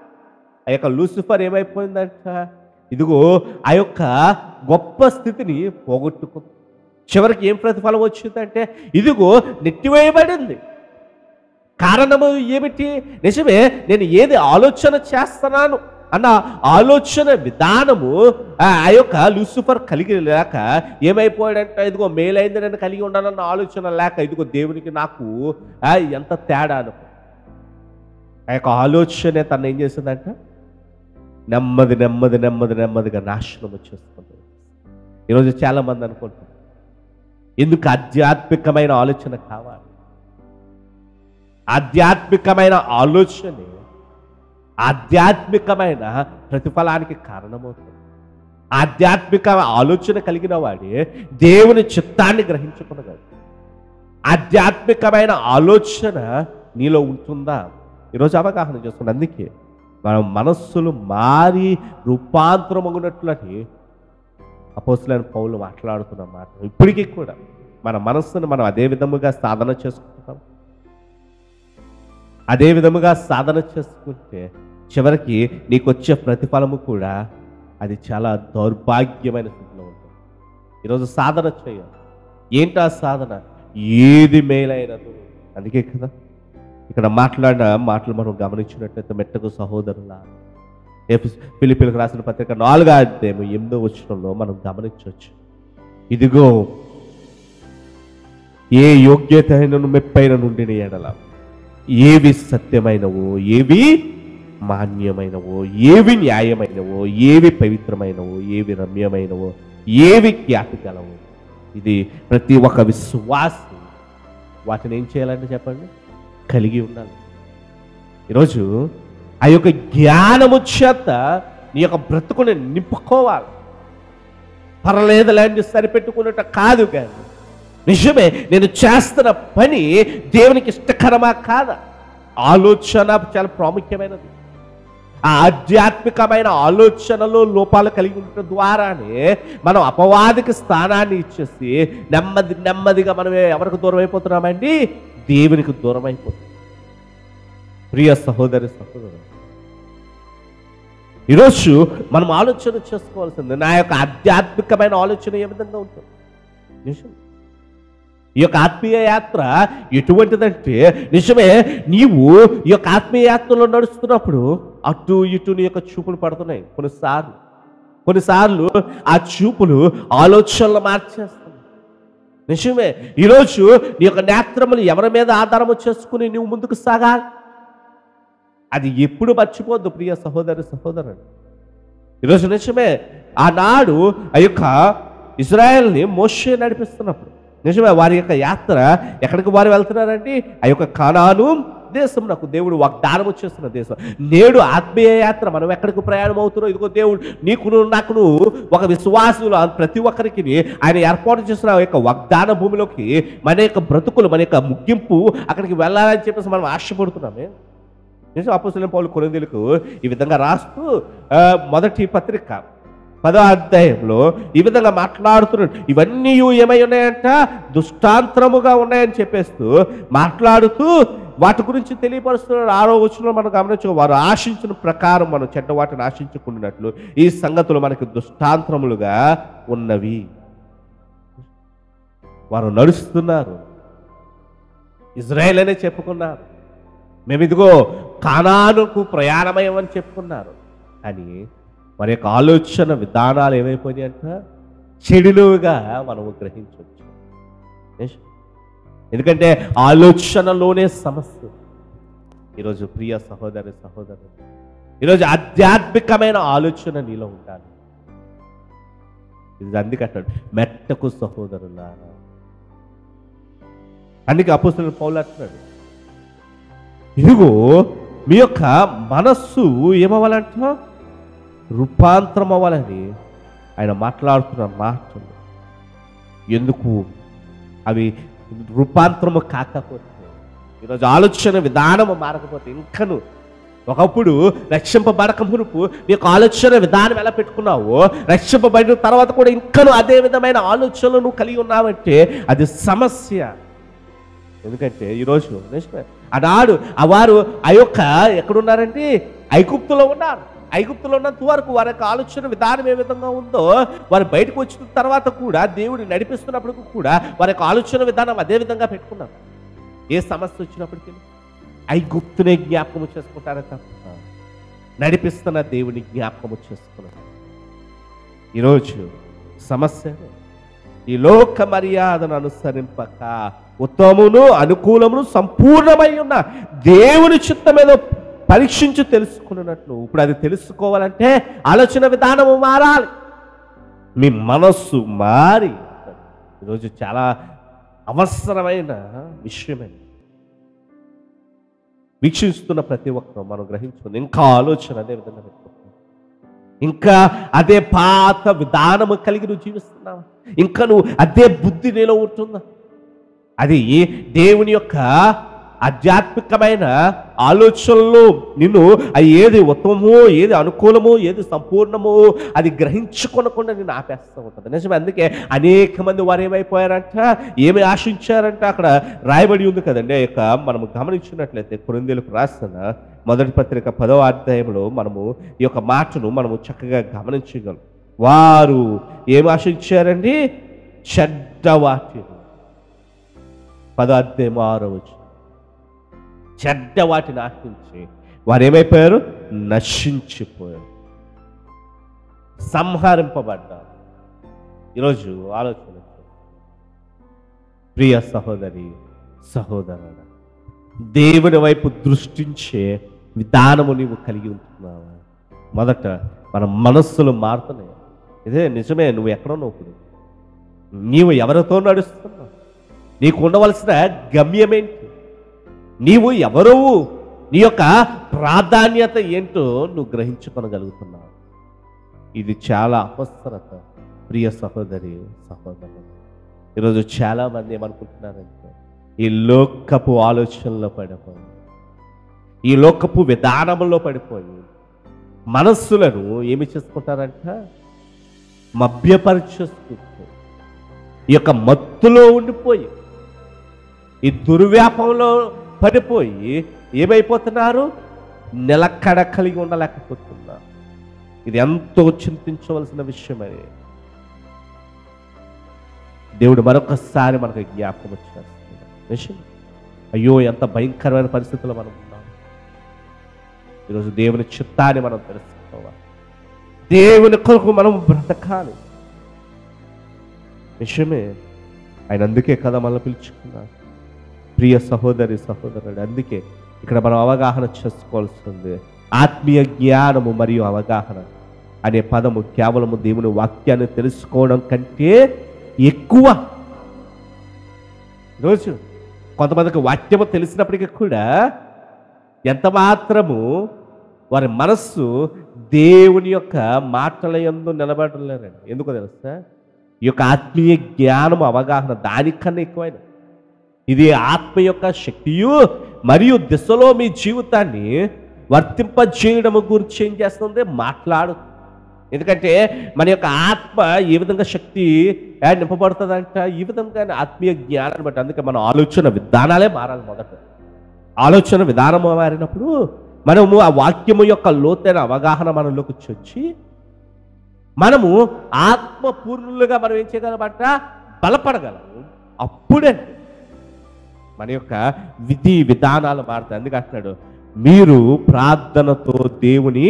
ఆ యొక్క లూసిఫర్ ఏమైపోయిందంట? ఇదిగో ఆ యొక్క గొప్ప స్థితిని పోగొట్టుకుంది. చివరికి ఏం ప్రతిఫలం వచ్చిందంటే ఇదిగో నెట్టివేయబడింది. కారణము ఏమిటి? నిజమే, నేను ఏది ఆలోచన చేస్తున్నాను అన్న ఆలోచన విధానము ఆ యొక్క లూసిఫర్ కలిగి లేక ఏమైపోయాడంటే ఇదిగో మేలైంది నేను కలిగి ఉండాలన్న ఆలోచన లేక ఇదిగో దేవునికి నాకు ఎంత తేడా అనుకో. ఆ యొక్క ఆలోచనే తను ఏం చేసిందంట? నెమ్మదిగా నాశనం వచ్చేస్తుంది. ఈరోజు చాలామంది అనుకుంటారు ఎందుకు ఆధ్యాత్మికమైన ఆలోచన కావాలి? ఆధ్యాత్మికమైన ఆలోచనే ఆధ్యాత్మికమైన ప్రతిఫలానికి కారణమవుతుంది. ఆధ్యాత్మిక ఆలోచన కలిగిన వాడే దేవుని చిత్తాన్ని గ్రహించుకునగలడు. ఆధ్యాత్మికమైన ఆలోచన నీలో ఉంటుందా? ఈరోజు అవగాహన చేసుకుని అందుకే మన మనస్సులు మారి రూపాంతరమగునట్లని అపోస్తలుడైన పౌలు మాట్లాడుతున్న మాట ఇప్పటికీ కూడా మన మనస్సును మనం అదే విధముగా సాధన చేసుకుంటాం. అదే విధముగా సాధన చేసుకుంటే చివరికి నీకు వచ్చే ప్రతిఫలము కూడా అది చాలా దౌర్భాగ్యమైన స్థితిలో ఉంటుంది. ఈరోజు సాధన చేయాలి. ఏంటా సాధన? ఏది మేలైనదు. అందుకే కదా ఇక్కడ మాట్లాడిన మాటలు మనం గమనించినట్లయితే మెట్టకు సహోదరులా ఫిలిప్పీలకు రాసిన పత్రిక 4వ అధ్యాయం 8వ వచనంలో మనం గమనించవచ్చు. ఇదిగో ఏ యోగ్యత అయినను మెప్పైన నుండిన ఎడల ఏవి సత్యమైనవో, ఏవి మాన్యమైనవో, ఏవి న్యాయమైనవో, ఏవి పవిత్రమైనవో, ఏవి రమ్యమైనవో, ఏవి ఖ్యాతి గలవో, ఇది ప్రతి ఒక్క విశ్వాసి వాటిని ఏం చేయాలంటే చెప్పండి, కలిగి ఉండాలి. ఈరోజు ఆ యొక్క జ్ఞానము చేత నీ యొక్క బ్రతుకుని నింపుకోవాలి. పర్లేదులేండి సరిపెట్టుకున్నట్ట కాదు, కానీ నిజమే నేను చేస్తున్న పని దేవునికి ఇష్టకరమా కాదా, ఆలోచన చాలా ప్రాముఖ్యమైనది. ఆ ఆధ్యాత్మికమైన ఆలోచనలో లోపాలు కలిగి ఉండటం ద్వారానే మనం అపవాదికి స్థానాన్ని ఇచ్చేసి నెమ్మదిగా మనం ఎవరికి దూరం అయిపోతున్నామండి, దేవునికి దూరం అయిపోతున్నాం. ప్రియ సహోదరి సహోదరు, ఈరోజు మనం ఆలోచన చేసుకోవాల్సింది, నా యొక్క ఆధ్యాత్మికమైన ఆలోచన ఏ విధంగా ఉంటుంది. నిజం, ఈ యొక్క ఆత్మీయ యాత్ర ఎటువంటిదంటే, నిజమే నీవు ఈ యొక్క ఆత్మీయ యాత్రలో నడుస్తున్నప్పుడు అటు ఇటు నీ యొక్క చూపులు పడుతున్నాయి. కొన్నిసార్లు ఆ చూపులు ఆలోచనలు మార్చేస్తాయి. నిజమే, ఈరోజు నీ యొక్క నేత్రములు ఎవరి మీద ఆధారము చేసుకుని నువ్వు ముందుకు సాగాలి, అది ఎప్పుడు మర్చిపోద్దు ప్రియ సహోదరి సహోదరుడు. ఈరోజు నిజమే, ఆనాడు ఆ యొక్క ఇజ్రాయెల్ని మోషే నడిపిస్తున్నప్పుడు నిజమే వారి యొక్క యాత్ర ఎక్కడికి వారు వెళ్తున్నారండి, ఆ యొక్క కానాను దేశం, నాకు దేవుడు వాగ్దానం చేస్తున్న దేశం. నేడు ఆత్మీయ యాత్ర మనం ఎక్కడికి ప్రయాణం అవుతున్నాం, ఇదిగో దేవుడు నీకును నాకును ఒక విశ్వాసులు ప్రతి ఒక్కరికి ఆయన ఏర్పాటు చేసిన యొక్క వాగ్దాన భూమిలోకి మన యొక్క బ్రతుకులు, మన యొక్క ముగింపు అక్కడికి వెళ్ళాలని చెప్పేసి మనం ఆశపడుతున్నామే. నిజం, అపోస్తలుడైన పౌలు కొరింథీయులకు ఈ విధంగా రాస్తూ మొదటి పత్రిక 10వ అధ్యాయంలో ఈ విధంగా మాట్లాడుతున్నాడు. ఇవన్నీ ఏమై ఉన్నాయంట, దుష్టాంతరముగా ఉన్నాయని చెప్పేస్తూ మాట్లాడుతూ వాటి గురించి తెలియపరుస్తున్నాడు. 6వ వచనంలో మనం గమనించు, వారు ఆశించిన ప్రకారం మనం చెడ్డ వాటిని ఆశించుకున్నట్లు ఈ సంగతులు మనకి దుష్టాంతరములుగా ఉన్నవి. వారు నడుస్తున్నారు, ఇజ్రాయేల్ అనే చెప్పుకున్నారు, మేము ఇదిగో కానానుకు ప్రయాణమయ్యమని చెప్పుకున్నారు. కానీ వారి యొక్క ఆలోచన విధానాలు ఏమైపోయినాయి అంట, చెడులుగా మనము గ్రహించవచ్చు. ఎందుకంటే ఆలోచనలోనే సమస్య. ఈరోజు ప్రియ సహోదరి సహోదరు, ఈరోజు ఆధ్యాత్మికమైన ఆలోచన నీలో ఉండాలి. ఇది అందుకంటాడు, మెట్టకు సహోదరులారా. అందుకే అపోస్తలుడైన పౌలు అంటున్నాడు, ఇదిగో మీ యొక్క మనస్సు ఏమవ్వాలంట, రూపాంతరం అవ్వాలని ఆయన మాట్లాడుతున్న మాటలు. ఎందుకు అవి రూపాంతరము కాకపోతే, ఈరోజు ఆలోచన విధానము మారకపోతే, ఇంకను ఒకప్పుడు రక్షింపబడక మునుపు నీకు ఆలోచన విధానం ఎలా పెట్టుకున్నావో, రక్షింపబడిన తర్వాత కూడా ఇంకను అదే విధమైన ఆలోచనలు నువ్వు కలిగి ఉన్నావంటే అది సమస్య. ఎందుకంటే ఈరోజు ఆనాడు వారు ఆ యొక్క ఎక్కడున్నారంటే ఐగుప్తులో ఉన్నారు. ఐగుప్తులో ఉన్నంత వరకు వారి యొక్క ఆలోచన విధానం ఏ విధంగా ఉందో, వారు బయటకు వచ్చిన తర్వాత కూడా దేవుడు నడిపిస్తున్నప్పుడు కూడా వారి యొక్క ఆలోచన విధానం అదే విధంగా పెట్టుకున్నారు. ఏ సమస్య వచ్చినప్పటికీ ఐగుప్తునే జ్ఞాపకము చేసుకుంటారే తప్ప నడిపిస్తున్న దేవుని జ్ఞాపకము చేసుకున్నారు. ఈరోజు సమస్య, ఈ లోక మర్యాదను అనుసరింపక ఉత్తమమును అనుకూలమును సంపూర్ణమై ఉన్న దేవుని చిత్తమేదో పరీక్షించి తెలుసుకున్నట్లు. ఇప్పుడు అది తెలుసుకోవాలంటే ఆలోచన విధానము మారాలి, మీ మనస్సు మారి. ఈరోజు చాలా అవసరమైన విషయమే. వీక్షిస్తున్న ప్రతి ఒక్కరూ మనం గ్రహించుకుంది, ఇంకా ఆలోచన అదే విధంగా పెట్టుకుంటున్నాం, ఇంకా అదే పాత విధానము కలిగి నువ్వు జీవిస్తున్నావా, ఇంకా నువ్వు అదే బుద్ధి నీలో ఉంటుందా? అది దేవుని యొక్క ఆధ్యాత్మికమైన ఆలోచనలో నిన్ను ఏది ఉత్తమమో, ఏది అనుకూలమో, ఏది సంపూర్ణమో అది గ్రహించుకోనకుండా నేను ఆపేస్తూ ఉంటుంది. నిజమే, అందుకే అనేక మంది వారు ఏమైపోయారంట, ఏమి ఆశించారంట అక్కడ రాయబడి ఉంది కదండి. యొక్క మనము గమనించినట్లయితే కొరింథీయులకు రాసిన మొదటి పత్రిక 10వ అధ్యాయంలో మనము ఈ యొక్క మాటను మనము చక్కగా గమనించగలం. వారు ఏమి ఆశించారండి, చెడ్డ వాటిని. 10వ అధ్యాయం 6వ వచనం, చెడ్డ వాటిని ఆశించి వారు ఏమైపోయారు, నశించిపోయారు. సంహరింపబడ్డారు. ఈరోజు ఆలోచన, ప్రియ సహోదరి సహోదరుడా, దేవుని వైపు దృష్టించే విధానము నీవు కలిగి ఉంటున్నావా? మొదట మన మనస్సులు మారుతున్నాయి. ఇదే నిజమే. నువ్వు ఎక్కడున్నావు ఇప్పుడు? నీవు ఎవరితో నడుస్తున్నావు? నీకు ఉండవలసిన గమ్యమేంటి? నీవు ఎవరు? నీ యొక్క ప్రాధాన్యత ఏంటో నువ్వు గ్రహించుకొనగలుగుతున్నావు. ఇది చాలా అవసరత ప్రియ సహోదరి సహోదరులు. ఈరోజు చాలా మంది ఏమనుకుంటున్నారంటే ఈ లోకపు ఆలోచనలో పడిపోయి, ఈ లోకపు విధానంలో పడిపోయి మనస్సులను ఏమి చేసుకుంటారంట? మభ్యపరిచేసుకుంటూ ఈ యొక్క మత్తులో ఉండిపోయి, ఈ దుర్వ్యాపంలో పడిపోయి ఏమైపోతున్నారు? నిలకడ కలిగి ఉండలేకపోతున్నారు. ఇది ఎంతో చింతించవలసిన విషయమే. దేవుడు మరొకసారి మనకు జ్ఞాపకం వచ్చేస్తున్నాడు. విషయం, అయ్యో ఎంత భయంకరమైన పరిస్థితుల్లో మనం ఉన్నాం. ఈరోజు దేవుని చిత్తాన్ని మనం తెలుసుకోవాలి. దేవుని కొరకు మనం బ్రతకాలి. విషయమే. ఆయన అందుకే కదా మనల్ని పిలుచుకున్నాడు. ప్రియ సహోదరి సహోదరుడు, అందుకే ఇక్కడ మనం అవగాహన చేసుకోవాల్సింది. ఆత్మీయ జ్ఞానము మరియు అవగాహన అనే పదము కేవలము దేవుని వాక్యాన్ని తెలుసుకోవడం కంటే ఎక్కువ. ఈరోజు కొంతమందికి వాక్యము తెలిసినప్పటికీ కూడా ఎంత మాత్రము వారి మనస్సు దేవుని యొక్క మాటల యందు నిలబడలేరండి. ఎందుకో తెలుసా? ఈ యొక్క ఆత్మీయ జ్ఞానము అవగాహన దానికన్నా ఎక్కువైన. ఇది ఆత్మ యొక్క శక్తియు మరియు దిశలో మీ జీవితాన్ని వర్తింపజేయడము గురించి ఏం చేస్తుంది? మాట్లాడు. ఎందుకంటే మన యొక్క ఆత్మ ఏ విధంగా శక్తి నింపబడుతుందంట? ఈ విధంగా ఆత్మీయ జ్ఞానాన్ని బట్టి. అందుకే మన ఆలోచన విధానాలే మారాలి. మొదట ఆలోచన విధానం మారినప్పుడు మనము ఆ వాక్యము యొక్క లోతైన అవగాహన మనలోకి వచ్చి మనము ఆత్మ పూర్ణులుగా మనం ఏం చేయగలమంట? బలపడగలము. అప్పుడే మన యొక్క విధి విధానాలు మారుతాయి. అందుకే అంటున్నాడు, మీరు ప్రార్థనతో దేవుని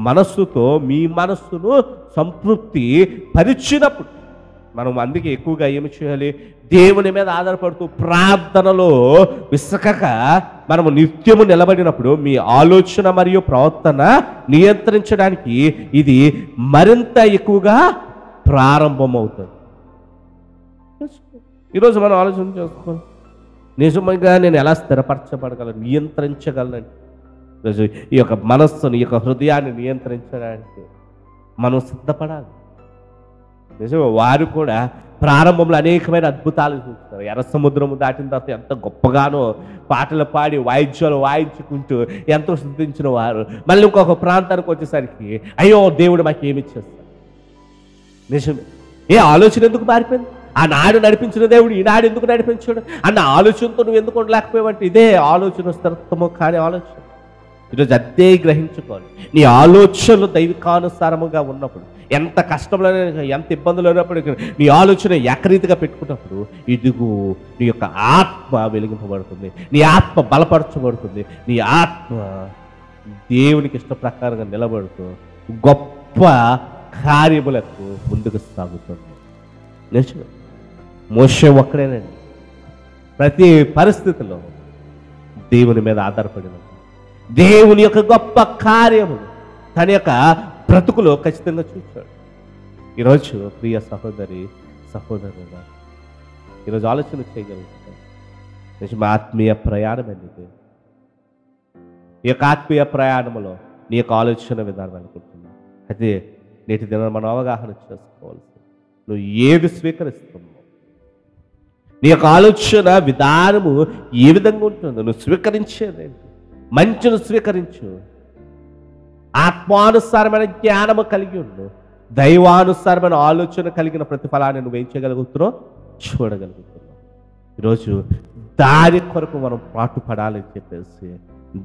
మనస్సుతో మీ మనస్సును సంతృప్తి పరిచినప్పుడు. మనం అందుకే ఎక్కువగా ఏమి చేయాలి? దేవుని మీద ఆధారపడుతూ ప్రార్థనలో విసకక మనము నిత్యము నిలబడినప్పుడు మీ ఆలోచన మరియు ప్రవర్తన నియంత్రించడానికి ఇది మరింత ఎక్కువగా ప్రారంభమవుతుంది. ఈరోజు మనం ఆలోచన చేసుకోవాలి, నిజంగా నేను ఎలా స్థిరపరచబడగలను, నియంత్రించగలను? ఈరోజు ఈ యొక్క మనస్సును, ఈ యొక్క హృదయాన్ని నియంత్రించడానికి మనం సిద్ధపడాలి. నిజమే. వారు కూడా ప్రారంభంలో అనేకమైన అద్భుతాలు చూస్తారు. ఎర్ర సముద్రము దాటిన తర్వాత ఎంత గొప్పగానో పాటలు పాడి వాయిద్యాలు వాయించుకుంటూ ఎంతో స్తుతించిన వారు మళ్ళీ ఇంకొక ప్రాంతానికి వచ్చేసరికి అయ్యో దేవుడు మాకు ఏమి ఇచ్చేస్తారు. నిజమే. ఏ ఆలోచన ఎందుకు మారిపోయింది? ఆనాడు నడిపించిన దేవుడు ఈనాడు ఎందుకు నడిపించాడు అన్న ఆలోచనతో నువ్వు ఎందుకు ఉండలేకపోయావంటే ఇదే ఆలోచన స్థిరత్వము కాని ఆలోచన. ఈరోజు అదే గ్రహించుకోవాలి. నీ ఆలోచనలు దైవికానుసారముగా ఉన్నప్పుడు, ఎంత కష్టంలో ఎంత ఇబ్బందులు ఉన్నప్పుడు నీ ఆలోచన ఏకరీతిగా పెట్టుకున్నప్పుడు ఇదిగో నీ యొక్క ఆత్మ వెలిగింపబడుతుంది, నీ ఆత్మ బలపరచబడుతుంది, నీ ఆత్మ దేవునికి ఇష్ట ప్రకారంగా నిలబడుతూ గొప్ప కార్యములకు ముందుకు సాగుతుంది. నిజమే. మోషే ఒక్కడేనండి ప్రతి పరిస్థితిలో దేవుని మీద ఆధారపడిన దేవుని యొక్క గొప్ప కార్యములు తన యొక్క బ్రతుకులో ఖచ్చితంగా చూశాడు. ఈరోజు ప్రియ సహోదరి సహోదరుడు, ఈరోజు ఆలోచన చేయగలుగుతాం. నిజం. ఆత్మీయ ప్రయాణం అనేది ఈ యొక్క ఆత్మీయ ప్రయాణంలో నీ యొక్క ఆలోచన విధానం అనుకుంటున్నావు. అయితే నేటి దిన మనం అవగాహన చేసుకోవాల్సి, నువ్వు ఏది స్వీకరిస్తున్నావు, నీ యొక్క ఆలోచన విధానము ఏ విధంగా ఉంటుందో నువ్వు స్వీకరించేదేంటి? మంచిని స్వీకరించు. ఆత్మానుసారమైన జ్ఞానము కలిగి ఉండు. దైవానుసారమైన ఆలోచన కలిగిన ప్రతిఫలాన్ని నువ్వేం చేయగలుగుతున్నావు? చూడగలుగుతున్నావు. ఈరోజు దాని కొరకు మనం పాటుపడాలని చెప్పేసి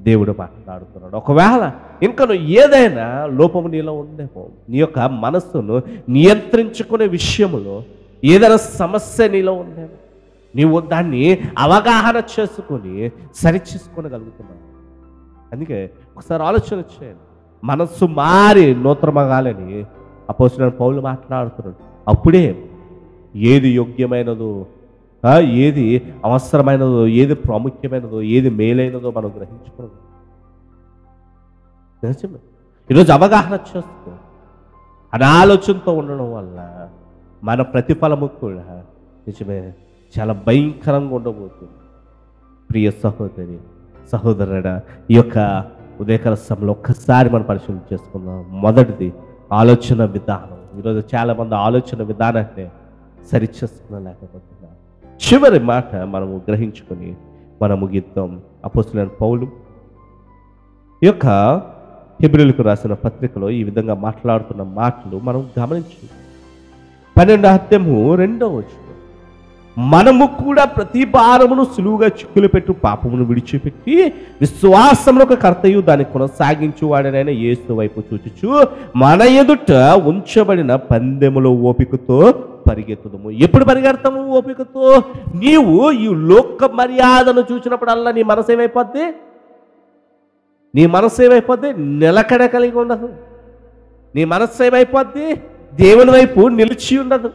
దేవుడు మాట్లాడుతున్నాడు. ఒకవేళ ఇంకా నువ్వు ఏదైనా లోపము నీలో ఉందేమో, నీ యొక్క మనస్సును నియంత్రించుకునే విషయంలో ఏదైనా సమస్య నీలో ఉందేమో, నీవు దాన్ని అవగాహన చేసుకొని సరిచేసుకోగలుగుతున్నావు. అందుకే ఒకసారి ఆలోచన చేయండి. మనస్సు మారి నూతనమగాలని అపోస్తలుడైన పౌలు మాట్లాడుతున్నాడు. అప్పుడే ఏది యోగ్యమైనదో, ఏది అవసరమైనదో, ఏది ప్రాముఖ్యమైనదో, ఏది మేలైనదో మనం గ్రహించుకున్నాం. నిజమే. ఈరోజు అవగాహన చేస్తూ అనాలోచనతో ఉండడం వల్ల మన ప్రతిఫలము కూడా నిజమే చాలా భయంకరంగా ఉండబోతుంది. ప్రియ సహోదరి సహోదరుడా, ఈ యొక్క ఉదయకాల సమయంలో ఒక్కసారి మనం పరిశీలన చేసుకుందాం. మొదటిది ఆలోచన విధానం. ఈరోజు చాలా మంది ఆలోచన విధానాన్ని సరిచేసుకోలేకపోతున్నారు. చివరి మాట మనము గ్రహించుకొని మనం ముగిద్దాం. అపోస్తలుడైన పౌలు ఈ యొక్క హెబ్రీయులకు రాసిన పత్రికలో ఈ విధంగా మాట్లాడుతున్న మాటలు మనం గమనించి 12వ అధ్యాయము 2వ వచనం, మనము కూడా ప్రతి భారమును సులువుగా చిక్కులు పెట్టు పాపమును విడిచిపెట్టి విశ్వాసములకు కర్తయు దాన్ని కొనసాగించువాడనైన యేసు వైపు చూచుచు మన ఎదుట ఉంచబడిన పందెములో ఓపికతో పరిగెత్తుదము. ఎప్పుడు పరిగెడతాము ఓపికతో? నీవు ఈ లోక మర్యాదను చూసినప్పుడల్లా నీ మనసు ఏమైపోద్ది? నీ మనస్సు ఏమైపోద్ది? నిలకడ కలిగి ఉండదు. నీ మనస్సు ఏమైపోద్ది? దేవుని వైపు నిలిచి ఉండదు.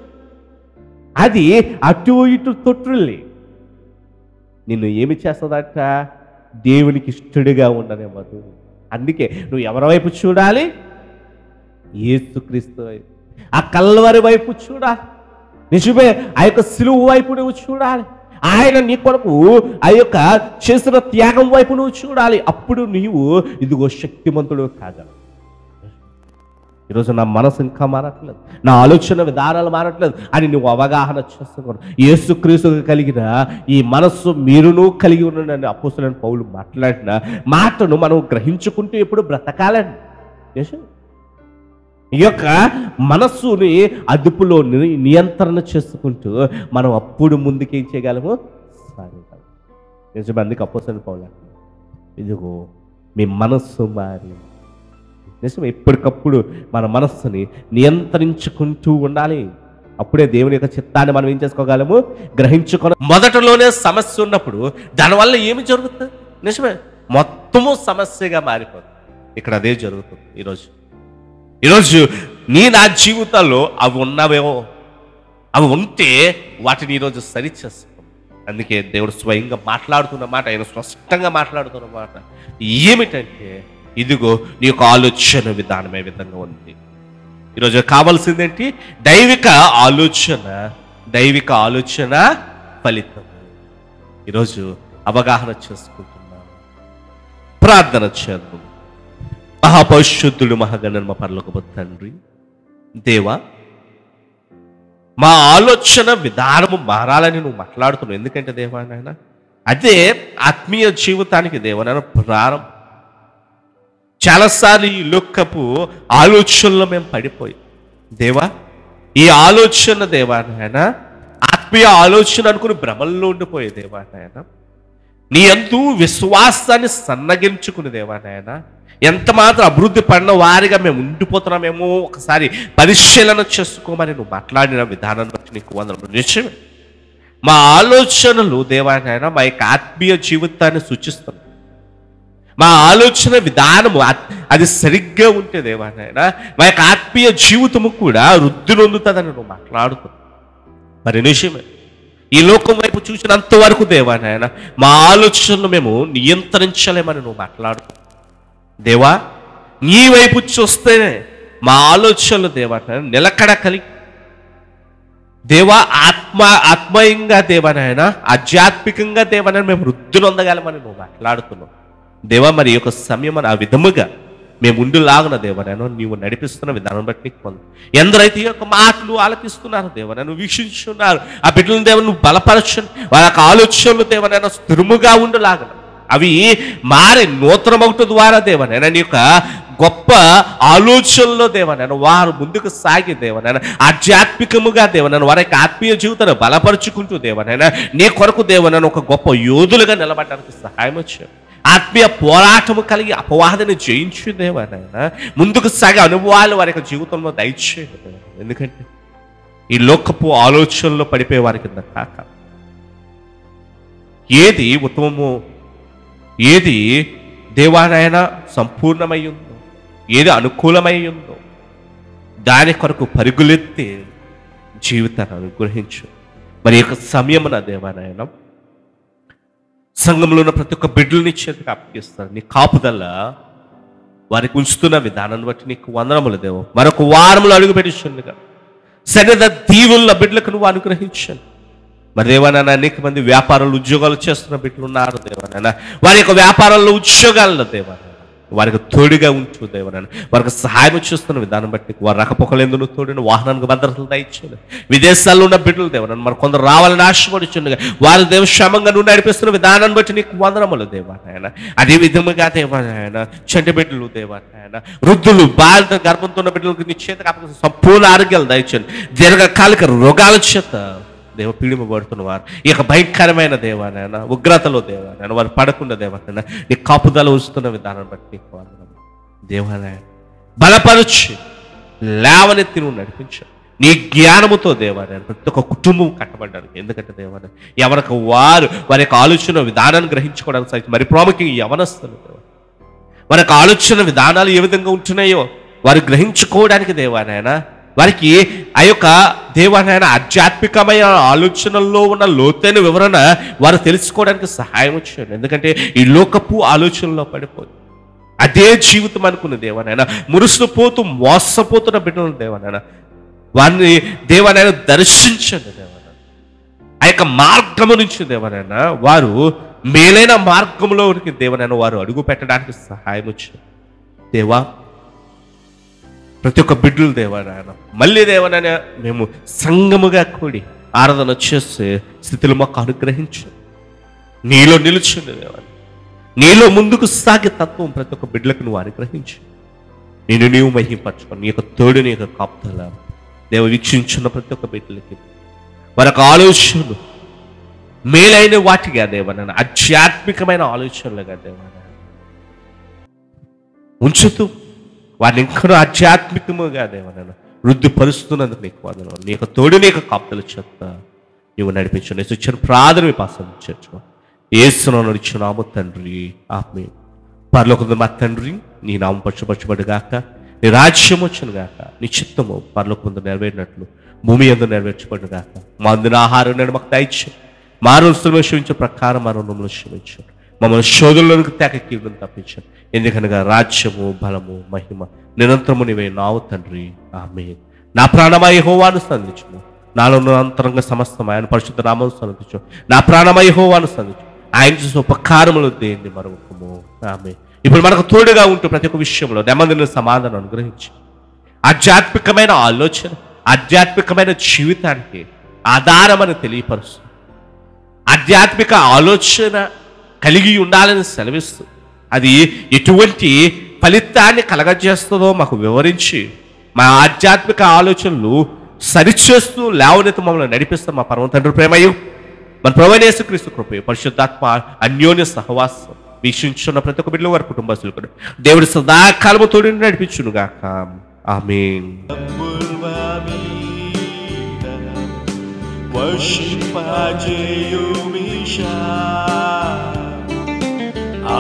అది అటు ఇటు తొట్టుల్లి నిన్ను ఏమి చేస్తుందట? దేవునికి ఇష్టడిగా ఉండనివ్వదు. అందుకే నువ్వు ఎవరి వైపు చూడాలి? యేసుక్రీస్తు వైపు, ఆ కల్వరి వైపు చూడాలి. నిజమే, ఆ యొక్క సిలువ వైపు నువ్వు చూడాలి. ఆయన నీ కొరకు ఆ యొక్క చేసిన త్యాగం వైపు నువ్వు చూడాలి. అప్పుడు నీవు ఇదిగో శక్తిమంతుడు కాగలవు. ఈరోజు నా మనసు ఇంకా మారట్లేదు, నా ఆలోచన విధానాలు మారట్లేదు అని నువ్వు అవగాహన చేసుకోవాలి. యేసుక్రీస్తుకు కలిగిన ఈ మనస్సు మీరును కలిగి ఉన్నాడని అపోస్తలుడైన పౌలు మాట్లాడిన మాటను మనం గ్రహించుకుంటూ ఎప్పుడు బ్రతకాలండి. ఈ యొక్క మనస్సుని అదుపులో నియంత్రణ చేసుకుంటూ మనం అప్పుడు ముందుకేం చేయగలము? సాగగలము. నిజమే. అందుకే అపోస్తలుడైన పౌలు ఇదిగో మీ మనస్సు మారి నిజమే ఎప్పటికప్పుడు మన మనస్సుని నియంత్రించుకుంటూ ఉండాలి. అప్పుడే దేవుని యొక్క చిత్తాన్ని మనం ఏం చేసుకోగలము? గ్రహించుకొని. మొదటలోనే సమస్య ఉన్నప్పుడు దానివల్ల ఏమి జరుగుతుంది? నిజమే, మొత్తము సమస్యగా మారిపోతుంది. ఇక్కడ అదే జరుగుతుంది. ఈరోజు నా జీవితాల్లో అవి ఉన్నవేమో, అవి ఉంటే వాటిని ఈరోజు సరిచేస్తాం. అందుకే దేవుడు స్వయంగా మాట్లాడుతున్న మాట, ఆయన స్పష్టంగా మాట్లాడుతున్న మాట ఏమిటంటే, ఇదిగో నీ యొక్క ఆలోచన విధానం ఏ విధంగా ఉంది. ఈరోజు కావాల్సిందేంటి? దైవిక ఆలోచన ఫలితం. ఈరోజు అవగాహన చేసుకుంటున్నాను. ప్రార్థన చేద్దాం. మహాపరిశుద్ధుడు మహాగణన పరలోకపు తండ్రి, దేవా, మా ఆలోచన విధానము మారాలని నువ్వు మాట్లాడుతున్నావు. ఎందుకంటే దేవా నాయన, అదే ఆత్మీయ జీవితానికి దేవా నాయన ప్రారంభం. చాలాసార్లు ఈ లోకపు ఆలోచనలో మేము పడిపోయి దేవా, ఈ ఆలోచన దేవా నాయన ఆత్మీయ ఆలోచన అనుకుని భ్రమల్లో ఉండిపోయే దేవా నాయన, నీ యందు విశ్వాసాన్ని సన్నగించుకుని దేవా నాయన ఎంత మాత్రం అభివృద్ధి పడిన వారిగా మేము ఉండిపోతున్నామేమో ఒకసారి పరిశీలన చేసుకోమని నువ్వు మాట్లాడిన విధానాన్ని బట్టి నీకు వందనములు. నిజమే, మా ఆలోచనలు దేవా నాయన మా యొక్క ఆత్మీయ జీవితాన్ని సూచిస్తున్నాయి. మా ఆలోచన విధానము అది సరిగ్గా ఉంటే దేవా నాయన మా యొక్క ఆత్మీయ జీవితము కూడా వృద్ధి నొందుతుందని నువ్వు మాట్లాడుతున్నావు. మరి నిజమే, ఈ లోకం వైపు చూసినంత వరకు దేవా నాయన మా ఆలోచనలు మేము నియంత్రించలేమని నువ్వు మాట్లాడుతున్నావు. దేవా, నీ వైపు చూస్తేనే మా ఆలోచనలు దేవా నాయన నిలకడ కలిగి దేవా ఆత్మీయంగా దేవా నాయన ఆధ్యాత్మికంగా దేవా నాయన మేము వృద్ధి నొందగలమని నువ్వు మాట్లాడుతున్నావు. దేవా, మరి యొక్క సమయం ఆ విధముగా మేము ఉండులాగున దేవా నేను నీవు నడిపిస్తున్న విధానం బట్టి నీకు పొందు. ఎందరైతే ఈ యొక్క మాటలు ఆలకిస్తున్నారు దేవా నన్ను వీక్షించున్నారు, ఆ బిడ్డలను దేవా నువ్వు బలపరచండి. వాళ్ళ యొక్క ఆలోచనలు దేవా నేను స్థిరముగా ఉండులాగన అవి మారి నూతనమౌట ద్వారా దేవా నేను నీ యొక్క గొప్ప ఆలోచనలో దేవా నేను వారు ముందుకు సాగి దేవా నేను ఆధ్యాత్మికముగా దేవా నేను వారి యొక్క ఆత్మీయ జీవితాన్ని బలపరుచుకుంటూ దేవా నేను నీ కొరకు దేవా నేను ఒక గొప్ప యోధులుగా నిలబడడానికి సహాయం వచ్చారు. ఆత్మీయ పోరాటము కలిగి అపవాదాన్ని జయించు దేవా నాయన ముందుకు సాగే అనుభవాలు వారి యొక్క జీవితంలో దయచేయండి. ఎందుకంటే ఈ లోకపు ఆలోచనలో పడిపోయే వారి కింద కాక ఏది ఉత్తమము, ఏది దేవా నాయన సంపూర్ణమై ఉందో, ఏది అనుకూలమై ఉందో దాని కొరకు పరుగులెత్తి జీవితాన్ని అనుగ్రహించు. మరి యొక్క సమయం నా దేవా నాయన, సంఘంలో ఉన్న ప్రతి ఒక్క బిడ్డలని చేతికి అప్పగిస్తాను. నీ కాపుదల వారికి ఉంచుతున్న విధానాన్ని బట్టి నీకు వందనములు దేవా. మరొక వారంలో అడుగు పెట్టించుండగా సరిద దీవుల బిడ్డలకు నువ్వు అనుగ్రహించాను. మరి దేవానైనా అనేక మంది వ్యాపారాలు ఉద్యోగాలు చేస్తున్న బిడ్డలు ఉన్నారు దేవానైనా. వారి యొక్క వ్యాపారాల్లో ఉద్యోగాల్లో దేవానైనా వారికి తోడుగా ఉంచు దేవానైనా. వారికి సహాయం చేస్తున్న విధానం బట్టి వారు రకపోకలేందును తోడిన వాహనానికి భద్రతలు దయచేది. విదేశాల్లో ఉన్న బిడ్డలు దేవానైనా మరి కొందరు రావాలని ఆశపడుచుండగా వారి దేవ క్షేమంగా నువ్వు నడిపిస్తున్న విధానాన్ని బట్టి నీకు వందనములు దేవానైనా. అదే విధముగా దేవానైనా చంటి బిడ్డలు దేవానైనా, వృద్ధులు, బాలిత గర్భంతో ఉన్న బిడ్డలకు నీ చేతకు అప్పగిస్తున్న సంపూర్ణ ఆరోగ్యాలు దయచేయండి. దీర్ఘకాలిక రోగాల చేత దేవ పీడిమబడుతున్న వారు ఈ యొక్క భయంకరమైన దేవానైనా ఉగ్రతలో దేవానైనా వారు పడకుండా దేవానైనా నీ కాపుదల ఉంచుతున్న విధానం బట్టి దేవాలయ బలపరచి లేవనెత్తి నువ్వు నడిపించు. నీ జ్ఞానముతో దేవాలయ ప్రతి ఒక్క కుటుంబం కట్టబడ్డానికి. ఎందుకంటే దేవాలయ ఎవరికి వారి యొక్క ఆలోచన విధానాన్ని గ్రహించుకోవడానికి సైతం మరి ప్రాముఖ్యంగా యవనస్తులు వారి యొక్క ఆలోచన విధానాలు ఏ విధంగా ఉంటున్నాయో వారు గ్రహించుకోవడానికి దేవాలయనా వారికి ఆ యొక్క దేవాలయన ఆధ్యాత్మికమైన ఆలోచనల్లో ఉన్న లోతైన వివరణ వారు తెలుసుకోవడానికి సహాయం వచ్చాడు. ఎందుకంటే ఈ లోకపు ఆలోచనలో పడిపోయి అదే జీవితం అనుకున్న దేవాలయన మురుసుపోతూ మోసపోతున్న బిడ్డలు దేవాలయన వారిని దేవాలయన దర్శించండి దేవాలయన. ఆ యొక్క మార్గము నుంచి దేవాలయన వారు మేలైన మార్గంలోనికి దేవాలయన వారు అడుగు పెట్టడానికి సహాయం వచ్చాడు. దేవా ప్రతి ఒక్క బిడ్డలు దేవాలయన మళ్ళీ దేవాలయన మేము సంఘముగా కూడి ఆరాధన చేసే స్థితిలో మాకు అనుగ్రహించు. నీలో నిలుచుండి దేవాలయ, నీలో ముందుకు సాగే తత్వం ప్రతి ఒక్క బిడ్డలకు నువ్వు అనుగ్రహించు. నేను నీవు మహింపరచుకొని నీ యొక్క తోడు నీ యొక్క కాపుదల దేవ వీక్షించున్న ప్రతి ఒక్క బిడ్డలకి మరొక ఆలోచనలు మేలైన వాటిగా దేవాలయన ఆధ్యాత్మికమైన ఆలోచనలుగా దేవాలయ ఉంచుతూ వారిని ఇంకా ఆధ్యాత్మికముగా దేవాలయన వృద్ధిపరుస్తున్నందుకు నీకు వందనాలు. నీ యొక్క తోడు నీ యొక్క కాపుదల చేత నువ్వు నడిపించు. నేను ఇచ్చిన ప్రార్థన మీ పాసం చేర్చుకో. యేసునామములో నడిచున్నాము తండ్రి, ఆమేన్. పరలోకమున్న మా తండ్రి, నీ నామం పరచబడుగాక, నీ రాజ్యం వచ్చునుగాక, నీ చిత్తము పరలోకముందు నెరవేరినట్లు భూమి యందు నెరవేర్చబడుగాక. మా అందిన ఆహారం నేడు మాకు దయచేయి. మా రుణములను క్షమించే ప్రకారం మా రుణములను క్షమించు. మమ్మల్ని శోధనలోనికి తేకీలను తప్పించండి. ఎందుకనగా రాజ్యము బలము మహిమ నిరంతరము నీవే నావు తండ్రి, ఆమేన్. నా ప్రాణమా యెహోవాను స్తుతించుము, నాలో అంతరంగ సమస్తం ఆయన పరిశుద్ధ నామమును స్తుతించుము. నా ప్రాణమా యెహోవాను స్తుతించుము, ఆయన చేసే ఉపకారములు దేన్ని మరొకము. ఆమేన్. ఇప్పుడు మనకు తోడుగా ఉంటూ ప్రతి ఒక్క విషయంలో నెమ్మదిని సమాధానం అనుగ్రహించి ఆధ్యాత్మికమైన ఆలోచన ఆధ్యాత్మికమైన జీవితానికి ఆధారమని తెలియపరుస్తూ ఆధ్యాత్మిక ఆలోచన కలిగి ఉండాలని సెలవిస్తూ అది ఎటువంటి ఫలితాన్ని కలగజేస్తుందో మాకు వివరించి మా ఆధ్యాత్మిక ఆలోచనలు సరిచేస్తూ లేవనెత్తి మమ్మల్ని నడిపిస్తాం. మా పరమ తండ్రి ప్రేమయు మన ప్రభువైన యేసుక్రీస్తు కృపయు పరిశుద్ధాత్మ అన్యోన్య సహవాసం వీక్షించున్న ప్రతి ఒక్క బిడ్డలు వారి కుటుంబస్తులు కూడా దేవుడి సదాకాలము తోడి నడిపించును గాక. ఆమేన్.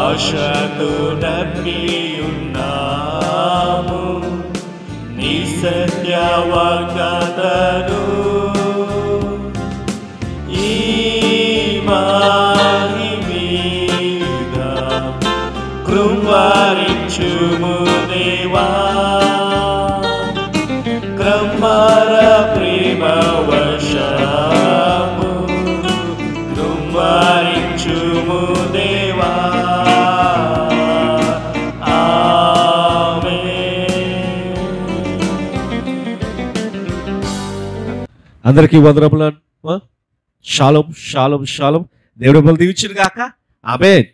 ఆశతో నమ్మియున్నాము నీ సత్య వాగ్దానము ఈ మాని మీద కృంభరించుము దేవా, క్రమర ప్రేమ వర్షము కృంభరించుము దేవా. అందరికీ వందనములు. Shalom shalom shalom. దేవుడు మిమ్మల్ని దీవించును గాక. ఆమేన్.